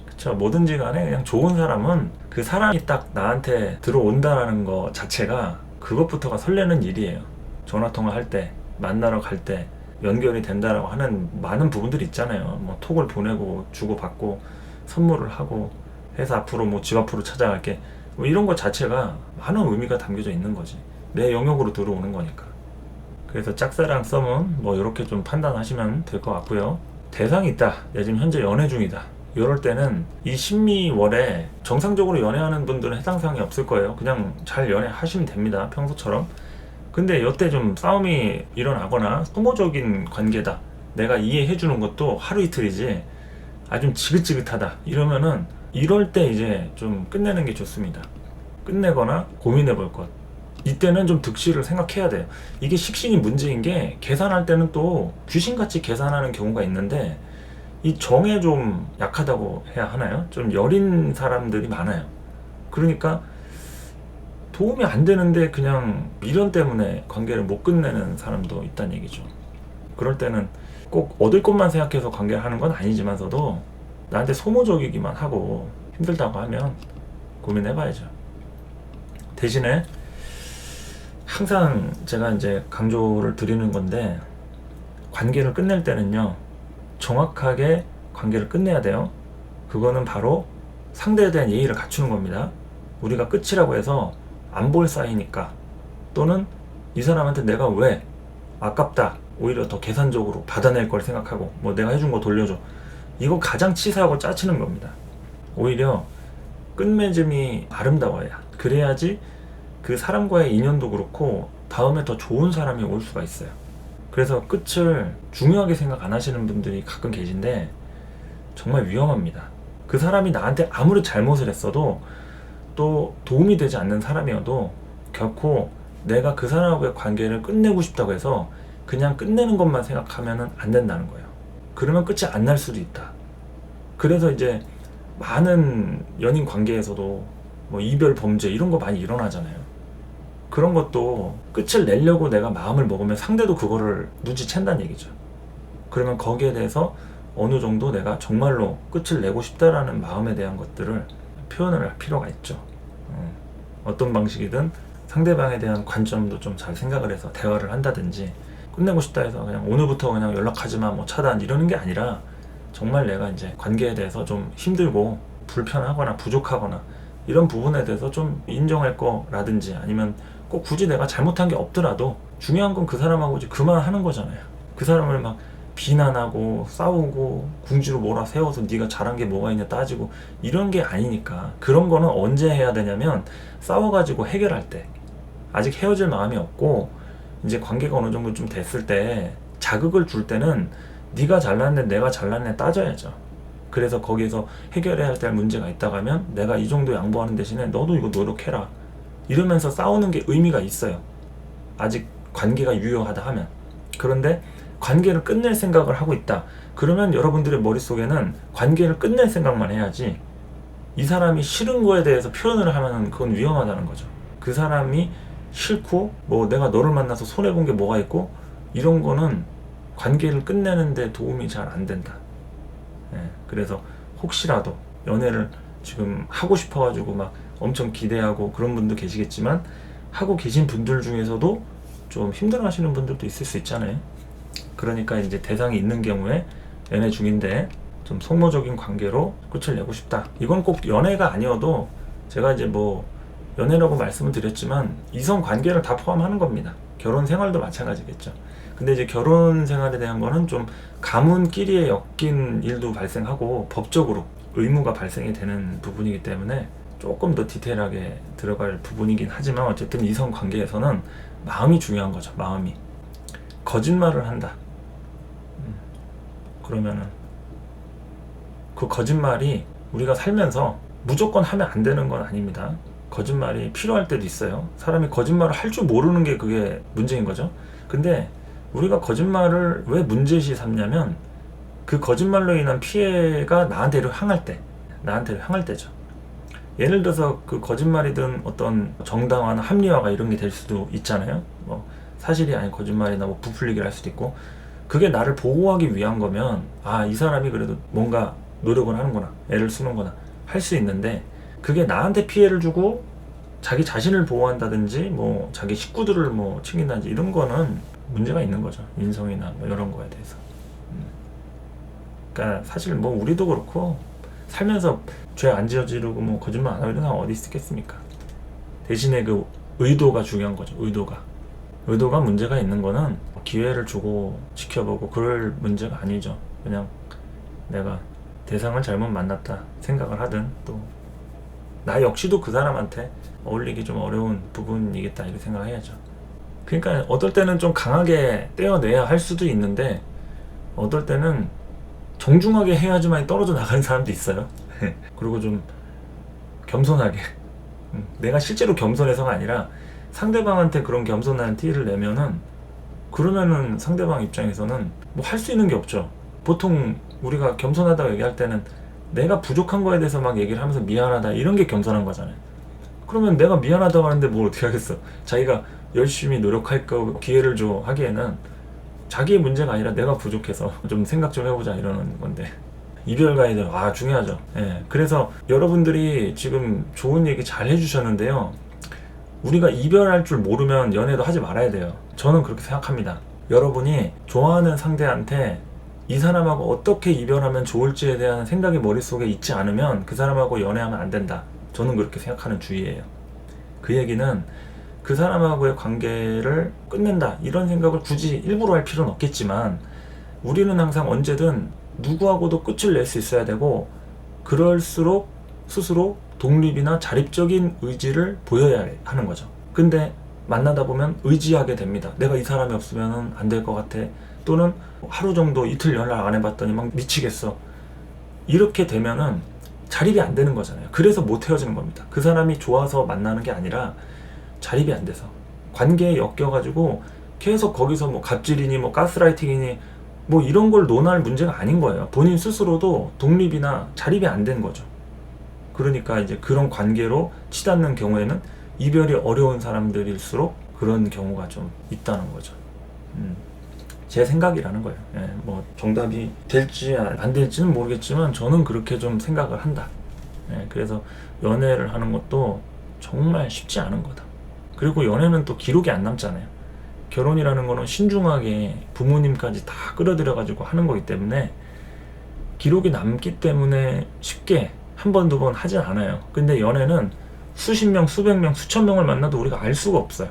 그쵸. 뭐든지 간에 그냥 좋은 사람은 그 사람이 딱 나한테 들어온다라는 거 자체가 그것부터가 설레는 일이에요. 전화통화 할 때, 만나러 갈 때 연결이 된다라고 하는 많은 부분들이 있잖아요. 뭐 톡을 보내고 주고받고 선물을 하고 해서 앞으로 뭐 집 앞으로 찾아갈게 뭐 이런 것 자체가 많은 의미가 담겨져 있는 거지. 내 영역으로 들어오는 거니까. 그래서 짝사랑 썸은 뭐 이렇게 좀 판단하시면 될 것 같고요. 대상이 있다. 내가 지금 현재 연애 중이다. 이럴 때는 이 신미월에 정상적으로 연애하는 분들은 해당 사항이 없을 거예요. 그냥 잘 연애하시면 됩니다. 평소처럼. 근데 이때 좀 싸움이 일어나거나 소모적인 관계다. 내가 이해해주는 것도 하루 이틀이지 좀 지긋지긋하다. 이러면은 이럴 때 이제 좀 끝내는 게 좋습니다. 끝내거나 고민해 볼 것. 이때는 좀 득실을 생각해야 돼요. 이게 식신이 문제인 게 계산할 때는 또 귀신같이 계산하는 경우가 있는데 이 정에 좀 약하다고 해야 하나요? 좀 여린 사람들이 많아요. 그러니까 도움이 안 되는데 그냥 미련 때문에 관계를 못 끝내는 사람도 있다는 얘기죠. 그럴 때는 꼭 얻을 것만 생각해서 관계를 하는 건 아니지만서도 나한테 소모적이기만 하고 힘들다고 하면 고민해봐야죠. 대신에 항상 제가 이제 강조를 드리는 건데 관계를 끝낼 때는요 정확하게 관계를 끝내야 돼요. 그거는 바로 상대에 대한 예의를 갖추는 겁니다. 우리가 끝이라고 해서 안 볼 사이니까 또는 이 사람한테 내가 왜 아깝다 오히려 더 계산적으로 받아낼 걸 생각하고 뭐 내가 해준 거 돌려줘 이거 가장 치사하고 짜치는 겁니다. 오히려 끝맺음이 아름다워야 그래야지 그 사람과의 인연도 그렇고 다음에 더 좋은 사람이 올 수가 있어요. 그래서 끝을 중요하게 생각 안 하시는 분들이 가끔 계신데 정말 위험합니다. 그 사람이 나한테 아무리 잘못을 했어도 또 도움이 되지 않는 사람이어도 결코 내가 그 사람과의 관계를 끝내고 싶다고 해서 그냥 끝내는 것만 생각하면 안 된다는 거예요. 그러면 끝이 안 날 수도 있다. 그래서 이제 많은 연인 관계에서도 뭐 이별 범죄 이런 거 많이 일어나잖아요. 그런 것도 끝을 내려고 내가 마음을 먹으면 상대도 그거를 눈치챈다는 얘기죠. 그러면 거기에 대해서 어느 정도 내가 정말로 끝을 내고 싶다라는 마음에 대한 것들을 표현을 할 필요가 있죠. 어떤 방식이든 상대방에 대한 관점도 좀 잘 생각을 해서 대화를 한다든지 끝내고 싶다 해서 그냥 오늘부터 그냥 연락하지 마, 뭐 차단 이러는 게 아니라 정말 내가 이제 관계에 대해서 좀 힘들고 불편하거나 부족하거나 이런 부분에 대해서 좀 인정할 거라든지 아니면 꼭 굳이 내가 잘못한 게 없더라도 중요한 건 그 사람하고 이제 그만하는 거잖아요. 그 사람을 막 비난하고 싸우고 궁지로 몰아세워서 네가 잘한 게 뭐가 있냐 따지고 이런 게 아니니까. 그런 거는 언제 해야 되냐면 싸워가지고 해결할 때 아직 헤어질 마음이 없고 이제 관계가 어느 정도 좀 됐을 때 자극을 줄 때는 네가 잘났네 내가 잘났네 따져야죠. 그래서 거기에서 해결해야 될 문제가 있다고 하면 내가 이 정도 양보하는 대신에 너도 이거 노력해라 이러면서 싸우는 게 의미가 있어요. 아직 관계가 유효하다 하면. 그런데 관계를 끝낼 생각을 하고 있다 그러면 여러분들의 머릿속에는 관계를 끝낼 생각만 해야지 이 사람이 싫은 거에 대해서 표현을 하면 그건 위험하다는 거죠. 그 사람이 싫고 뭐 내가 너를 만나서 손해본 게 뭐가 있고 이런 거는 관계를 끝내는데 도움이 잘 안 된다. 그래서 혹시라도 연애를 지금 하고 싶어가지고 막 엄청 기대하고 그런 분도 계시겠지만, 하고 계신 분들 중에서도 좀 힘들어하시는 분들도 있을 수 있잖아요. 그러니까 이제 대상이 있는 경우에 연애 중인데 좀 속모적인 관계로 끝을 내고 싶다. 이건 꼭 연애가 아니어도, 제가 이제 뭐 연애라고 말씀을 드렸지만 이성 관계를 다 포함하는 겁니다. 결혼 생활도 마찬가지겠죠. 근데 이제 결혼 생활에 대한 거는 좀 가문끼리에 엮인 일도 발생하고 법적으로 의무가 발생이 되는 부분이기 때문에 조금 더 디테일하게 들어갈 부분이긴 하지만, 어쨌든 이성 관계에서는 마음이 중요한 거죠. 마음이. 거짓말을 한다. 그러면은 그 거짓말이 우리가 살면서 무조건 하면 안 되는 건 아닙니다. 거짓말이 필요할 때도 있어요. 사람이 거짓말을 할 줄 모르는 게 그게 문제인 거죠. 근데 우리가 거짓말을 왜 문제시 삼냐면, 그 거짓말로 인한 피해가 나한테로 향할 때죠. 예를 들어서 그 거짓말이든 어떤 정당화나 합리화가 이런 게 될 수도 있잖아요. 뭐 사실이 아닌 거짓말이나 뭐 부풀리기를 할 수도 있고, 그게 나를 보호하기 위한 거면, 아, 이 사람이 그래도 뭔가 노력을 하는구나, 애를 쓰는구나 할 수 있는데, 그게 나한테 피해를 주고 자기 자신을 보호한다든지 뭐 자기 식구들을 뭐 챙긴다든지 이런 거는 문제가 있는 거죠. 인성이나 뭐 이런 거에 대해서. 그러니까 사실 뭐 우리도 그렇고 살면서 죄 안 저지르고 뭐 거짓말 안 하고 이런 사람 어디 있겠습니까? 대신에 그 의도가 중요한 거죠. 의도가 문제가 있는 거는 기회를 주고 지켜보고 그럴 문제가 아니죠. 그냥 내가 대상을 잘못 만났다 생각을 하든, 또 나 역시도 그 사람한테 어울리기 좀 어려운 부분이겠다 이렇게 생각해야죠. 그러니까 어떨 때는 좀 강하게 떼어내야 할 수도 있는데, 어떨 때는 정중하게 해야지만 떨어져 나가는 사람도 있어요. 그리고 좀 겸손하게, 내가 실제로 겸손해서가 아니라 상대방한테 그런 겸손한 티를 내면은, 그러면은 상대방 입장에서는 뭐 할 수 있는 게 없죠. 보통 우리가 겸손하다고 얘기할 때는 내가 부족한 거에 대해서 막 얘기를 하면서 미안하다 이런 게 겸손한 거잖아요. 그러면 내가 미안하다고 하는데 뭘 어떻게 하겠어. 자기가 열심히 노력할 거 기회를 줘 하기에는 자기의 문제가 아니라 내가 부족해서 좀 생각 좀 해보자 이러는 건데, 이별 가이드 중요하죠. 예. 그래서 여러분들이 지금 좋은 얘기 잘 해주셨는데요, 우리가 이별할 줄 모르면 연애도 하지 말아야 돼요. 저는 그렇게 생각합니다. 여러분이 좋아하는 상대한테 이 사람하고 어떻게 이별하면 좋을지에 대한 생각이 머릿속에 있지 않으면 그 사람하고 연애하면 안 된다. 저는 그렇게 생각하는 주의예요. 그 얘기는 그 사람하고의 관계를 끝낸다 이런 생각을 굳이 일부러 할 필요는 없겠지만, 우리는 항상 언제든 누구하고도 끝을 낼 수 있어야 되고, 그럴수록 스스로 독립이나 자립적인 의지를 보여야 하는 거죠. 근데 만나다 보면 의지하게 됩니다. 내가 이 사람이 없으면 안 될 것 같아. 또는 하루 정도 이틀 연락 안 해봤더니 막 미치겠어. 이렇게 되면은 자립이 안 되는 거잖아요. 그래서 못 헤어지는 겁니다. 그 사람이 좋아서 만나는 게 아니라 자립이 안 돼서 관계에 엮여가지고 계속 거기서 뭐 갑질이니 뭐 가스라이팅이니 뭐 이런 걸 논할 문제가 아닌 거예요. 본인 스스로도 독립이나 자립이 안 된 거죠. 그러니까 이제 그런 관계로 치닫는 경우에는 이별이 어려운 사람들일수록 그런 경우가 좀 있다는 거죠. 제 생각이라는 거예요. 예, 뭐 정답이 될지 안 될지는 모르겠지만 저는 그렇게 좀 생각을 한다. 예, 그래서 연애를 하는 것도 정말 쉽지 않은 거다. 그리고 연애는 또 기록이 안 남잖아요. 결혼이라는 거는 신중하게 부모님까지 다 끌어들여 가지고 하는 거기 때문에 기록이 남기 때문에 쉽게 한 번, 두 번 하진 않아요. 근데 연애는 수십 명, 수백 명, 수천 명을 만나도 우리가 알 수가 없어요.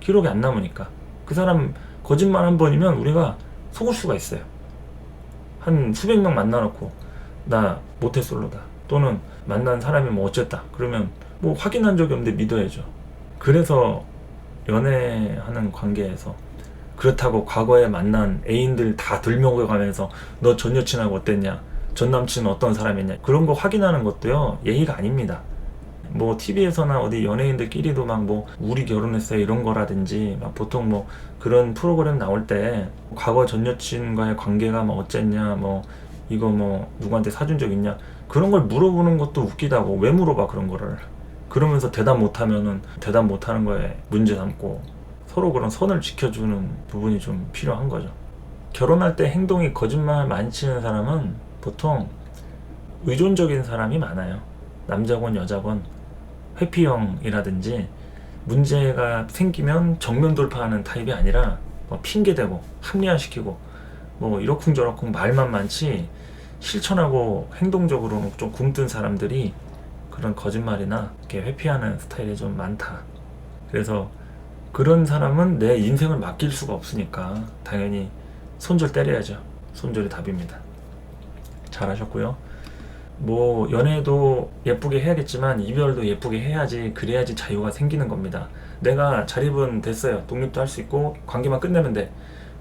기록이 안 남으니까. 그 사람 거짓말 한 번이면 우리가 속을 수가 있어요. 한 수백 명 만나놓고 나 모태솔로다, 또는 만난 사람이 뭐 어쨌다 그러면 뭐 확인한 적이 없는데 믿어야죠. 그래서 연애하는 관계에서 그렇다고 과거에 만난 애인들 다 들먹여가면서 너 전 여친하고 어땠냐, 전 남친은 어떤 사람이냐, 그런 거 확인하는 것도요 예의가 아닙니다. 뭐 TV에서나 어디 연예인들끼리도 막 뭐 우리 결혼했어요 이런 거라든지, 막 보통 뭐 그런 프로그램 나올 때 과거 전 여친과의 관계가 뭐 어쨌냐, 뭐 이거 뭐 누구한테 사준 적 있냐, 그런 걸 물어보는 것도 웃기다고. 왜 물어봐 그런 거를. 그러면서 대답 못하면은 대답 못하는 거에 문제 삼고, 서로 그런 선을 지켜주는 부분이 좀 필요한 거죠. 결혼할 때 행동이 거짓말 많이 치는 사람은 보통 의존적인 사람이 많아요. 남자건 여자건 회피형이라든지 문제가 생기면 정면 돌파하는 타입이 아니라 뭐 핑계대고 합리화시키고 뭐 이러쿵저러쿵 말만 많지 실천하고 행동적으로는 좀 굼뜬 사람들이 그런 거짓말이나 이렇게 회피하는 스타일이 좀 많다. 그래서 그런 사람은 내 인생을 맡길 수가 없으니까 당연히 손절 때려야죠. 손절이 답입니다. 잘하셨고요. 뭐 연애도 예쁘게 해야겠지만 이별도 예쁘게 해야지, 그래야지 자유가 생기는 겁니다. 내가 자립은 됐어요. 독립도 할 수 있고 관계만 끝내면 돼.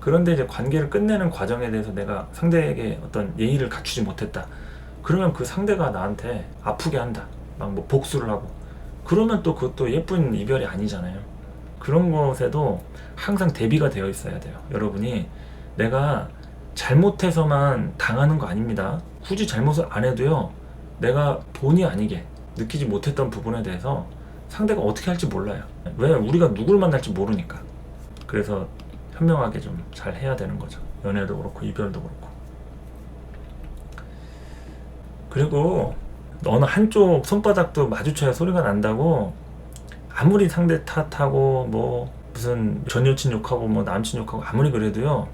그런데 이제 관계를 끝내는 과정에 대해서 내가 상대에게 어떤 예의를 갖추지 못했다. 그러면 그 상대가 나한테 아프게 한다. 막 뭐 복수를 하고. 그러면 또 그것도 예쁜 이별이 아니잖아요. 그런 것에도 항상 대비가 되어 있어야 돼요. 여러분이 내가 잘못해서만 당하는 거 아닙니다. 굳이 잘못을 안 해도요, 내가 본의 아니게 느끼지 못했던 부분에 대해서 상대가 어떻게 할지 몰라요. 왜? 우리가 누굴 만날지 모르니까. 그래서 현명하게 좀 잘 해야 되는 거죠. 연애도 그렇고 이별도 그렇고. 그리고 어느 한쪽 손바닥도 마주쳐야 소리가 난다고 아무리 상대 탓하고 뭐 무슨 전 여친 욕하고 뭐 남친 욕하고 아무리 그래도요,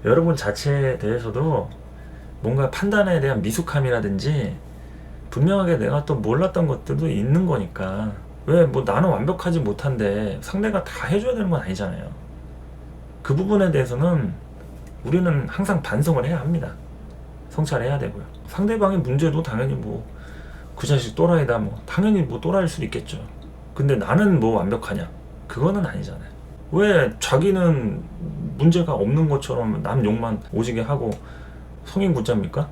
여러분 자체에 대해서도 뭔가 판단에 대한 미숙함이라든지 분명하게 내가 또 몰랐던 것들도 있는 거니까. 왜 뭐 나는 완벽하지 못한데 상대가 다 해줘야 되는 건 아니잖아요. 그 부분에 대해서는 우리는 항상 반성을 해야 합니다. 성찰해야 되고요. 상대방의 문제도 당연히 뭐 그 자식 또라이다 뭐 당연히 뭐 또라이일 수도 있겠죠. 근데 나는 뭐 완벽하냐? 그거는 아니잖아요. 왜 자기는 문제가 없는 것처럼 남 욕만 오지게 하고 성인 군자입니까?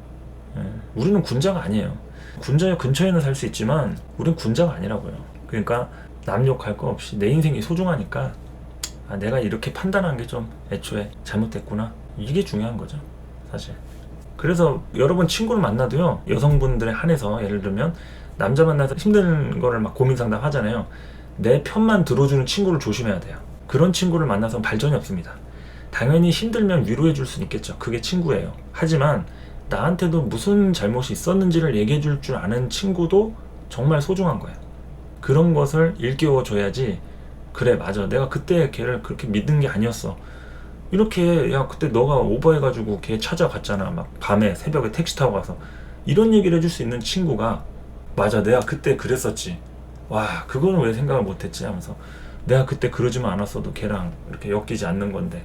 예. 우리는 군자가 아니에요. 군자의 근처에는 살 수 있지만 우린 군자가 아니라고요. 그러니까 남 욕할 거 없이 내 인생이 소중하니까 내가 이렇게 판단한 게 좀 애초에 잘못됐구나. 이게 중요한 거죠, 사실. 그래서 여러분 친구를 만나도요, 여성분들에 한해서 예를 들면 남자 만나서 힘든 거를 막 고민 상담 하잖아요. 내 편만 들어주는 친구를 조심해야 돼요. 그런 친구를 만나서 발전이 없습니다. 당연히 힘들면 위로해 줄 수는 있겠죠. 그게 친구예요. 하지만 나한테도 무슨 잘못이 있었는지를 얘기해 줄 줄 아는 친구도 정말 소중한 거예요. 그런 것을 일깨워 줘야지. 그래, 맞아, 내가 그때 걔를 그렇게 믿는 게 아니었어. 이렇게, 야 그때 너가 오버해가지고 걔 찾아갔잖아. 막 밤에 새벽에 택시 타고 가서. 이런 얘기를 해줄 수 있는 친구가, 맞아, 내가 그때 그랬었지. 와, 그거는 왜 생각을 못했지 하면서, 내가 그때 그러지만 않았어도 걔랑 이렇게 엮이지 않는 건데,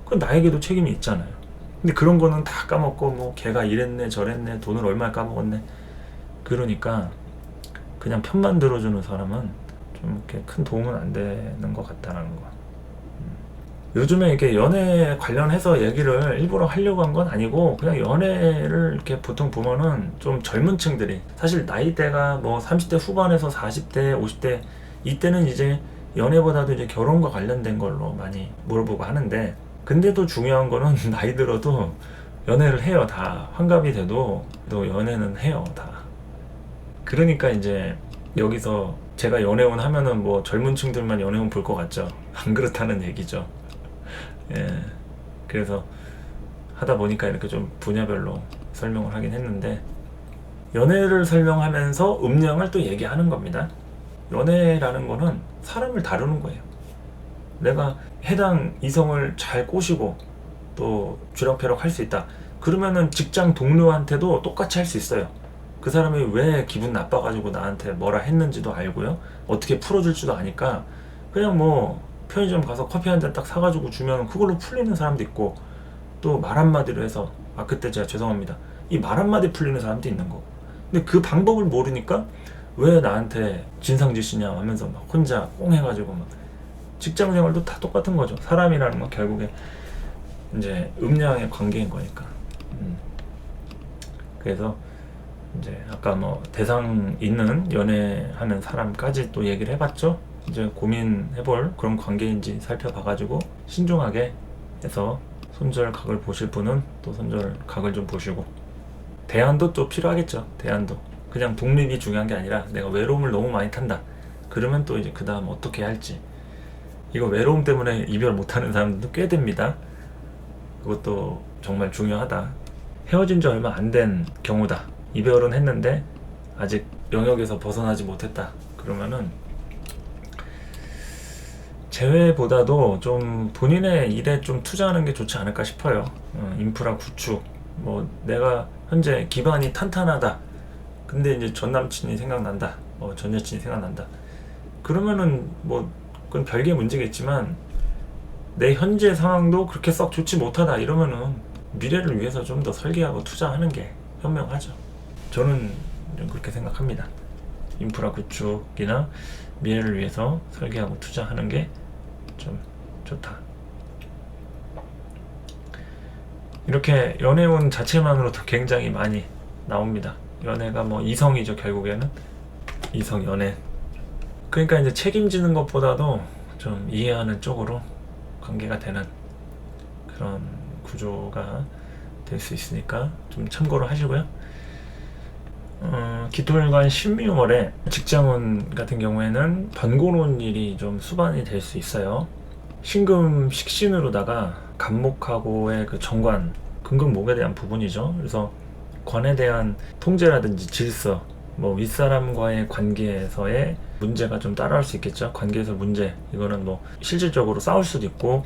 그건 나에게도 책임이 있잖아요. 근데 그런 거는 다 까먹고 뭐 걔가 이랬네 저랬네 돈을 얼마 까먹었네. 그러니까 그냥 편만 들어주는 사람은 좀 이렇게 큰 도움은 안 되는 것 같다는 거. 요즘에 이렇게 연애 관련해서 얘기를 일부러 하려고 한 건 아니고, 그냥 연애를 이렇게 보통 보면은 좀 젊은 층들이, 사실 나이대가 뭐 30대 후반에서 40대, 50대, 이때는 이제 연애보다도 이제 결혼과 관련된 걸로 많이 물어보고 하는데, 근데도 중요한 거는 나이 들어도 연애를 해요. 다 환갑이 돼도 또 연애는 해요, 다. 그러니까 이제 여기서 제가 연애운 하면은 뭐 젊은 층들만 연애운 볼 것 같죠. 안 그렇다는 얘기죠. 예. 그래서 하다 보니까 이렇게 좀 분야별로 설명을 하긴 했는데, 연애를 설명하면서 음량을 또 얘기하는 겁니다. 연애라는 거는 사람을 다루는 거예요. 내가 해당 이성을 잘 꼬시고 또 쥐락펴락 할 수 있다. 그러면은 직장 동료한테도 똑같이 할 수 있어요. 그 사람이 왜 기분 나빠가지고 나한테 뭐라 했는지도 알고요. 어떻게 풀어줄지도 아니까 그냥 뭐 편의점 가서 커피 한 잔 딱 사가지고 주면 그걸로 풀리는 사람도 있고, 또 말 한마디로 해서 그때 제가 죄송합니다, 이 말 한마디 풀리는 사람도 있는 거고. 근데 그 방법을 모르니까 왜 나한테 진상짓이냐 하면서 막 혼자 꽁 해가지고 막. 직장 생활도 다 똑같은 거죠. 사람이라는 건 결국에 이제 음량의 관계인 거니까. 그래서 이제 아까 뭐 대상 있는 연애하는 사람까지 또 얘기를 해봤죠. 이제 고민해볼 그런 관계인지 살펴봐가지고 신중하게 해서 손절각을 보실 분은 또 손절각을 좀 보시고, 대안도 또 필요하겠죠. 대안도 그냥 독립이 중요한 게 아니라 내가 외로움을 너무 많이 탄다. 그러면 또 이제 그 다음 어떻게 할지. 이거 외로움 때문에 이별 못하는 사람들도 꽤 됩니다. 그것도 정말 중요하다. 헤어진 지 얼마 안 된 경우다. 이별은 했는데 아직 영역에서 벗어나지 못했다 그러면은 재회보다도 좀 본인의 일에 좀 투자하는 게 좋지 않을까 싶어요. 인프라 구축, 뭐 내가 현재 기반이 탄탄하다. 근데 이제 전 남친이 생각난다, 전 여친이 생각난다. 그러면은 뭐 그건 별개의 문제겠지만 내 현재 상황도 그렇게 썩 좋지 못하다 이러면은 미래를 위해서 좀 더 설계하고 투자하는 게 현명하죠. 저는 좀 그렇게 생각합니다. 인프라 구축이나 미래를 위해서 설계하고 투자하는 게 좀 좋다. 이렇게 연애운 자체만으로도 굉장히 많이 나옵니다. 연애가 뭐 이성이죠. 결국에는 이성 연애. 그러니까 이제 책임지는 것보다도 좀 이해하는 쪽으로 관계가 되는 그런 구조가 될 수 있으니까 좀 참고를 하시고요. 기토일관 신미월에 직장운 같은 경우에는 번거로운 일이 좀 수반이 될 수 있어요. 신금 식신으로다가 간목하고의 그 정관, 금극목에 대한 부분이죠. 그래서 관에 대한 통제라든지 질서, 뭐 윗사람과의 관계에서의 문제가 좀 따라올 수 있겠죠. 관계에서 문제, 이거는 뭐 실질적으로 싸울 수도 있고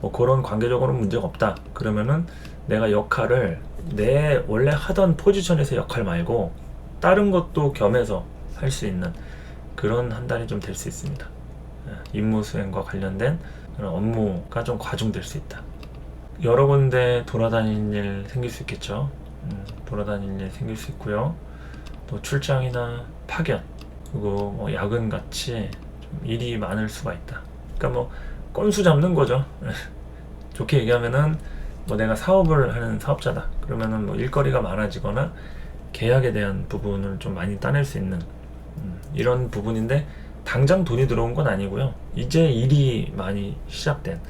뭐 그런 관계적으로는 문제가 없다 그러면은 내가 역할을 내 원래 하던 포지션에서 역할 말고 다른 것도 겸해서 할 수 있는 그런 한 달이 좀 될 수 있습니다. 임무 수행과 관련된 그런 업무가 좀 과중될 수 있다. 여러 군데 돌아다니는 일 생길 수 있겠죠. 돌아다니는 일 생길 수 있고요. 또 출장이나 파견, 그리고 뭐 야근 같이 좀 일이 많을 수가 있다. 그러니까 뭐 건수 잡는 거죠. 좋게 얘기하면은 뭐 내가 사업을 하는 사업자다. 그러면은 뭐 일거리가 많아지거나 계약에 대한 부분을 좀 많이 따낼 수 있는 이런 부분인데 당장 돈이 들어온 건 아니고요. 이제 일이 많이 시작된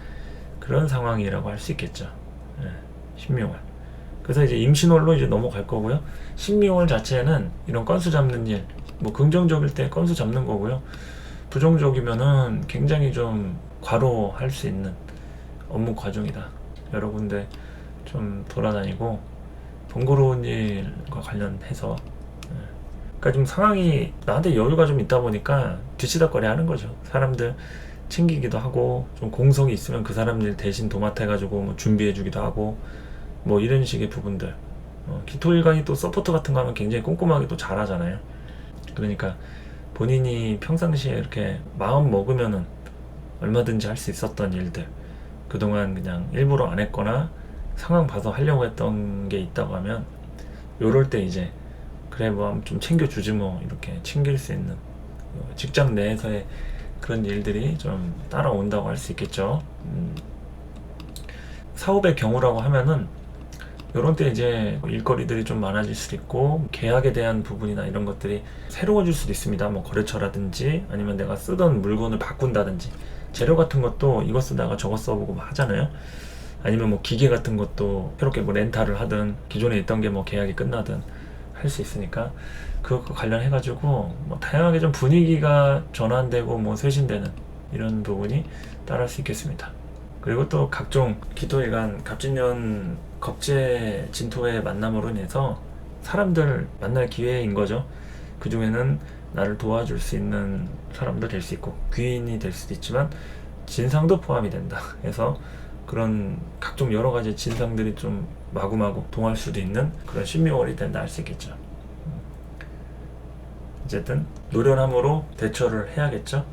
그런 상황이라고 할 수 있겠죠. 신묘월. 그래서 이제 임신월로 이제 넘어갈 거고요. 신묘월 자체는 이런 건수 잡는 일, 뭐 긍정적일 때 건수 잡는 거고요. 부정적이면은 굉장히 좀 과로할 수 있는 업무 과정이다. 여러 군데 좀 돌아다니고 번거로운 일과 관련해서 그러니까 좀 상황이 나한테 여유가 좀 있다 보니까 뒤치다꺼리 하는 거죠. 사람들 챙기기도 하고 좀 공석이 있으면 그 사람들 대신 도맡아 해가지고 뭐 준비해 주기도 하고 뭐 이런 식의 부분들. 기토일관이 또 서포트 같은 거 하면 굉장히 꼼꼼하게 또 잘하잖아요. 그러니까 본인이 평상시에 이렇게 마음 먹으면은 얼마든지 할 수 있었던 일들 그동안 그냥 일부러 안 했거나 상황 봐서 하려고 했던 게 있다고 하면 요럴 때 이제 그래 뭐 좀 챙겨주지 뭐 이렇게 챙길 수 있는 직장 내에서의 그런 일들이 좀 따라온다고 할 수 있겠죠. 사업의 경우라고 하면은 요런 때 이제 일거리들이 좀 많아질 수도 있고 계약에 대한 부분이나 이런 것들이 새로워질 수도 있습니다. 뭐 거래처라든지 아니면 내가 쓰던 물건을 바꾼다든지 재료 같은 것도 이거 쓰다가 저거 써보고 뭐 하잖아요. 아니면 뭐 기계 같은 것도 새롭게 뭐 렌탈을 하든 기존에 있던 게 뭐 계약이 끝나든 할 수 있으니까 그것과 관련해 가지고 뭐 다양하게 좀 분위기가 전환되고 뭐 쇄신되는 이런 부분이 따를 수 있겠습니다. 그리고 또 각종 기토일간 갑진년 겁재 진토의 만남으로 인해서 사람들 만날 기회인 거죠. 그 중에는 나를 도와줄 수 있는 사람도 될 수 있고 귀인이 될 수도 있지만 진상도 포함이 된다. 그래서 그런 각종 여러 가지 진상들이 좀 마구마구 동할 수도 있는 그런 신묘월이 된다 할 수 있겠죠. 어쨌든 노련함으로 대처를 해야겠죠.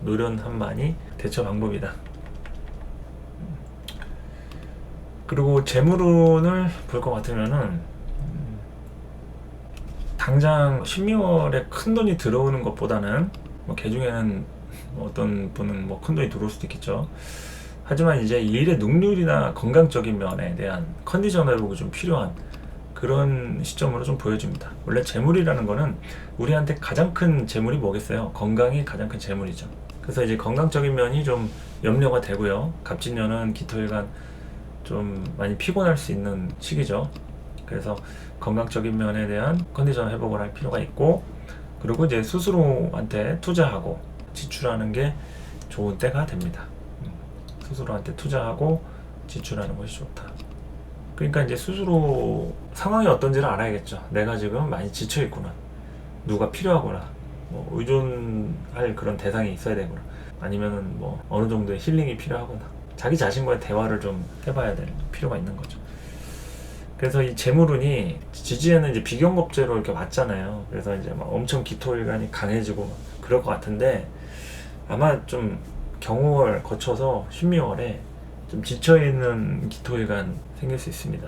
노련함만이 대처 방법이다. 그리고 재물운을 볼 것 같으면은 당장 신묘월에 큰 돈이 들어오는 것보다는 뭐 개중에는 어떤 분은 뭐 큰 돈이 들어올 수도 있겠죠. 하지만 이제 일의 능률이나 건강적인 면에 대한 컨디션 회복이 좀 필요한 그런 시점으로 좀 보여집니다. 원래 재물이라는 거는 우리한테 가장 큰 재물이 뭐겠어요? 건강이 가장 큰 재물이죠. 그래서 이제 건강적인 면이 좀 염려가 되고요. 갑진년은 기토일간 좀 많이 피곤할 수 있는 시기죠. 그래서 건강적인 면에 대한 컨디션 회복을 할 필요가 있고, 그리고 이제 스스로한테 투자하고 지출하는 게 좋은 때가 됩니다. 스스로한테 투자하고 지출하는 것이 좋다. 그러니까 이제 스스로 상황이 어떤지를 알아야겠죠. 내가 지금 많이 지쳐있구나. 누가 필요하거나 뭐 의존할 그런 대상이 있어야 되거나 아니면은 뭐 어느 정도의 힐링이 필요하거나 자기 자신과의 대화를 좀 해봐야 될 필요가 있는 거죠. 그래서 이 재물운이 지지에는 이제 비경겁제로 이렇게 왔잖아요. 그래서 이제 막 엄청 기토일간이 강해지고 막 그럴 것 같은데 아마 좀 경호월 거쳐서 신묘월에 좀 지쳐있는 기토일간 생길 수 있습니다.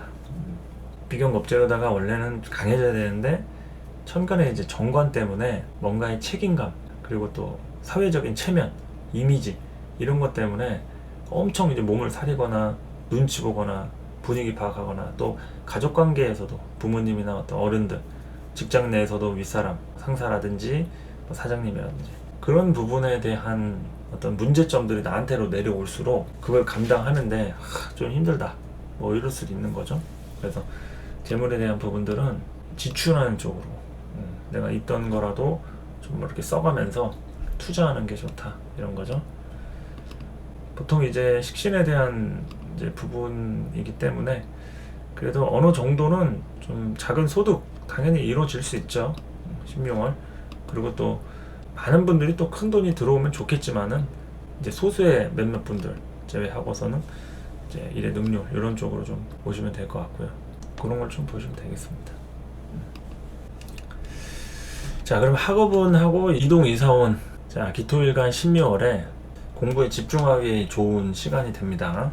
비경겁제로다가 원래는 강해져야 되는데 천간에 이제 정관 때문에 뭔가의 책임감 그리고 또 사회적인 체면, 이미지 이런 것 때문에 엄청 이제 몸을 사리거나 눈치 보거나 분위기 파악하거나 또 가족 관계에서도 부모님이나 어떤 어른들, 직장 내에서도 윗사람, 상사라든지 뭐 사장님이라든지 그런 부분에 대한 어떤 문제점들이 나한테로 내려올수록 그걸 감당하는데 좀 힘들다 뭐 이럴 수도 있는 거죠. 그래서 재물에 대한 부분들은 지출하는 쪽으로 내가 있던 거라도 좀 이렇게 써가면서 투자하는 게 좋다 이런 거죠. 보통 이제 식신에 대한 이제 부분이기 때문에 그래도 어느 정도는 좀 작은 소득 당연히 이루어질 수 있죠. 신묘월. 그리고 또 많은 분들이 또 큰 돈이 들어오면 좋겠지만은 이제 소수의 몇몇 분들 제외하고서는 이제 일의 능률 이런 쪽으로 좀 보시면 될 것 같고요. 그런 걸 좀 보시면 되겠습니다. 자, 그럼 학업운하고 이동 이사운 자 기토일간 신묘월에 공부에 집중하기 좋은 시간이 됩니다.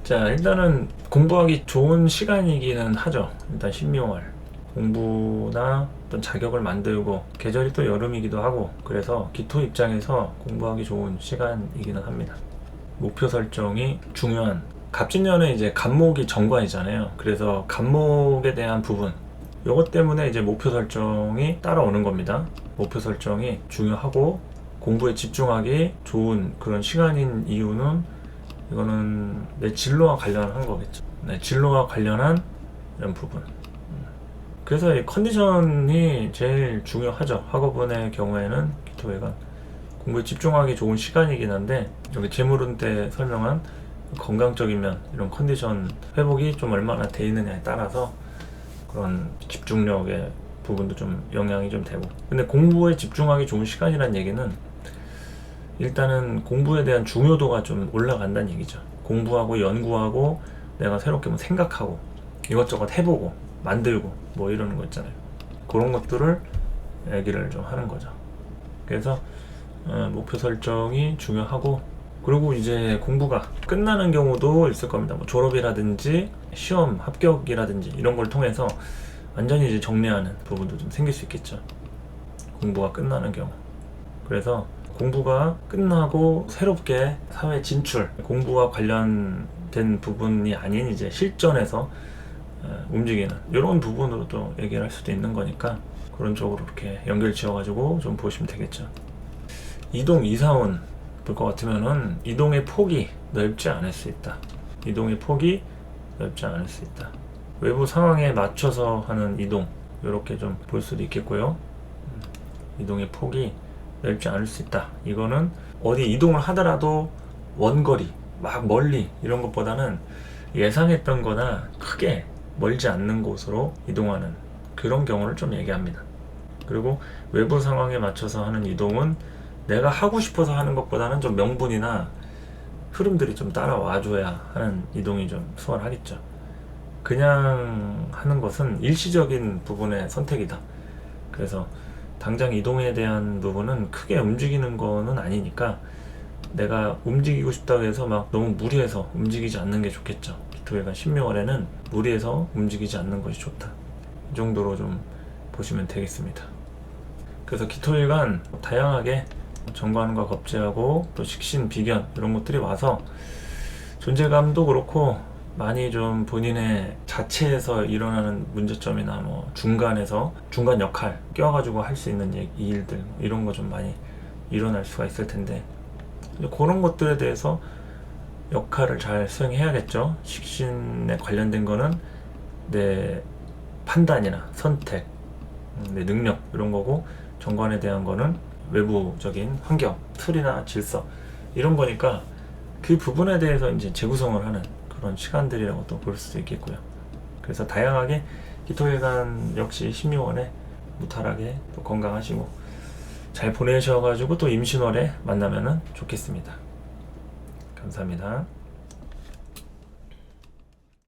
자, 일단은 공부하기 좋은 시간이기는 하죠. 일단 신묘월 공부나 어떤 자격을 만들고 계절이 또 여름이기도 하고 그래서 기토 입장에서 공부하기 좋은 시간이기는 합니다. 목표 설정이 중요한 갑진년에 이제 간목이 정관이잖아요. 그래서 간목에 대한 부분 요것 때문에 이제 목표 설정이 따라오는 겁니다. 목표 설정이 중요하고 공부에 집중하기 좋은 그런 시간인 이유는 이거는 내 진로와 관련한 거겠죠. 내 진로와 관련한 이런 부분. 그래서 이 컨디션이 제일 중요하죠. 학업운의 경우에는 기토일간 공부에 집중하기 좋은 시간이긴 한데 여기 재물운 때 설명한 건강적인 면 이런 컨디션 회복이 좀 얼마나 돼 있느냐에 따라서 그런 집중력의 부분도 좀 영향이 좀 되고 근데 공부에 집중하기 좋은 시간이란 얘기는 일단은 공부에 대한 중요도가 좀 올라간다는 얘기죠. 공부하고 연구하고 내가 새롭게 뭐 생각하고 이것저것 해보고 만들고 뭐 이러는 거 있잖아요. 그런 것들을 얘기를 좀 하는 거죠. 그래서 목표 설정이 중요하고 그리고 이제 공부가 끝나는 경우도 있을 겁니다. 뭐 졸업이라든지 시험 합격이라든지 이런 걸 통해서 완전히 이제 정리하는 부분도 좀 생길 수 있겠죠. 공부가 끝나는 경우. 그래서 공부가 끝나고 새롭게 사회 진출, 공부와 관련된 부분이 아닌 이제 실전에서 움직이는 이런 부분으로 또 얘기를 할 수도 있는 거니까 그런 쪽으로 이렇게 연결 지어가지고 좀 보시면 되겠죠. 이동 이사운 볼 것 같으면은 이동의 폭이 넓지 않을 수 있다. 이동의 폭이 넓지 않을 수 있다. 외부 상황에 맞춰서 하는 이동 이렇게 좀 볼 수도 있겠고요. 이동의 폭이 넓지 않을 수 있다. 이거는 어디 이동을 하더라도 원거리, 막 멀리 이런 것보다는 예상했던 거나 크게 멀지 않는 곳으로 이동하는 그런 경우를 좀 얘기합니다. 그리고 외부 상황에 맞춰서 하는 이동은 내가 하고 싶어서 하는 것보다는 좀 명분이나 흐름들이 좀 따라와줘야 하는 이동이 좀 수월하겠죠. 그냥 하는 것은 일시적인 부분의 선택이다. 그래서 당장 이동에 대한 부분은 크게 움직이는 거는 아니니까 내가 움직이고 싶다고 해서 막 너무 무리해서 움직이지 않는 게 좋겠죠. 기토일간 신묘월에는 무리해서 움직이지 않는 것이 좋다. 이 정도로 좀 보시면 되겠습니다. 그래서 기토일간 다양하게 정관과 겁재하고 또 식신, 비견 이런 것들이 와서 존재감도 그렇고 많이 좀 본인의 자체에서 일어나는 문제점이나 뭐 중간에서 중간 역할 껴가지고 할 수 있는 이 일들 이런 거 좀 많이 일어날 수가 있을 텐데 그런 것들에 대해서 역할을 잘 수행해야겠죠. 식신에 관련된 거는 내 판단이나 선택, 내 능력 이런 거고 정관에 대한 거는 외부적인 환경, 틀이나 질서 이런 거니까 그 부분에 대해서 이제 재구성을 하는 그런 시간들이라고 또 볼 수도 있겠고요. 그래서 다양하게 기토일간 역시 신묘월에 무탈하게 또 건강하시고 잘 보내셔가지고 또 임신월에 만나면은 좋겠습니다. 감사합니다.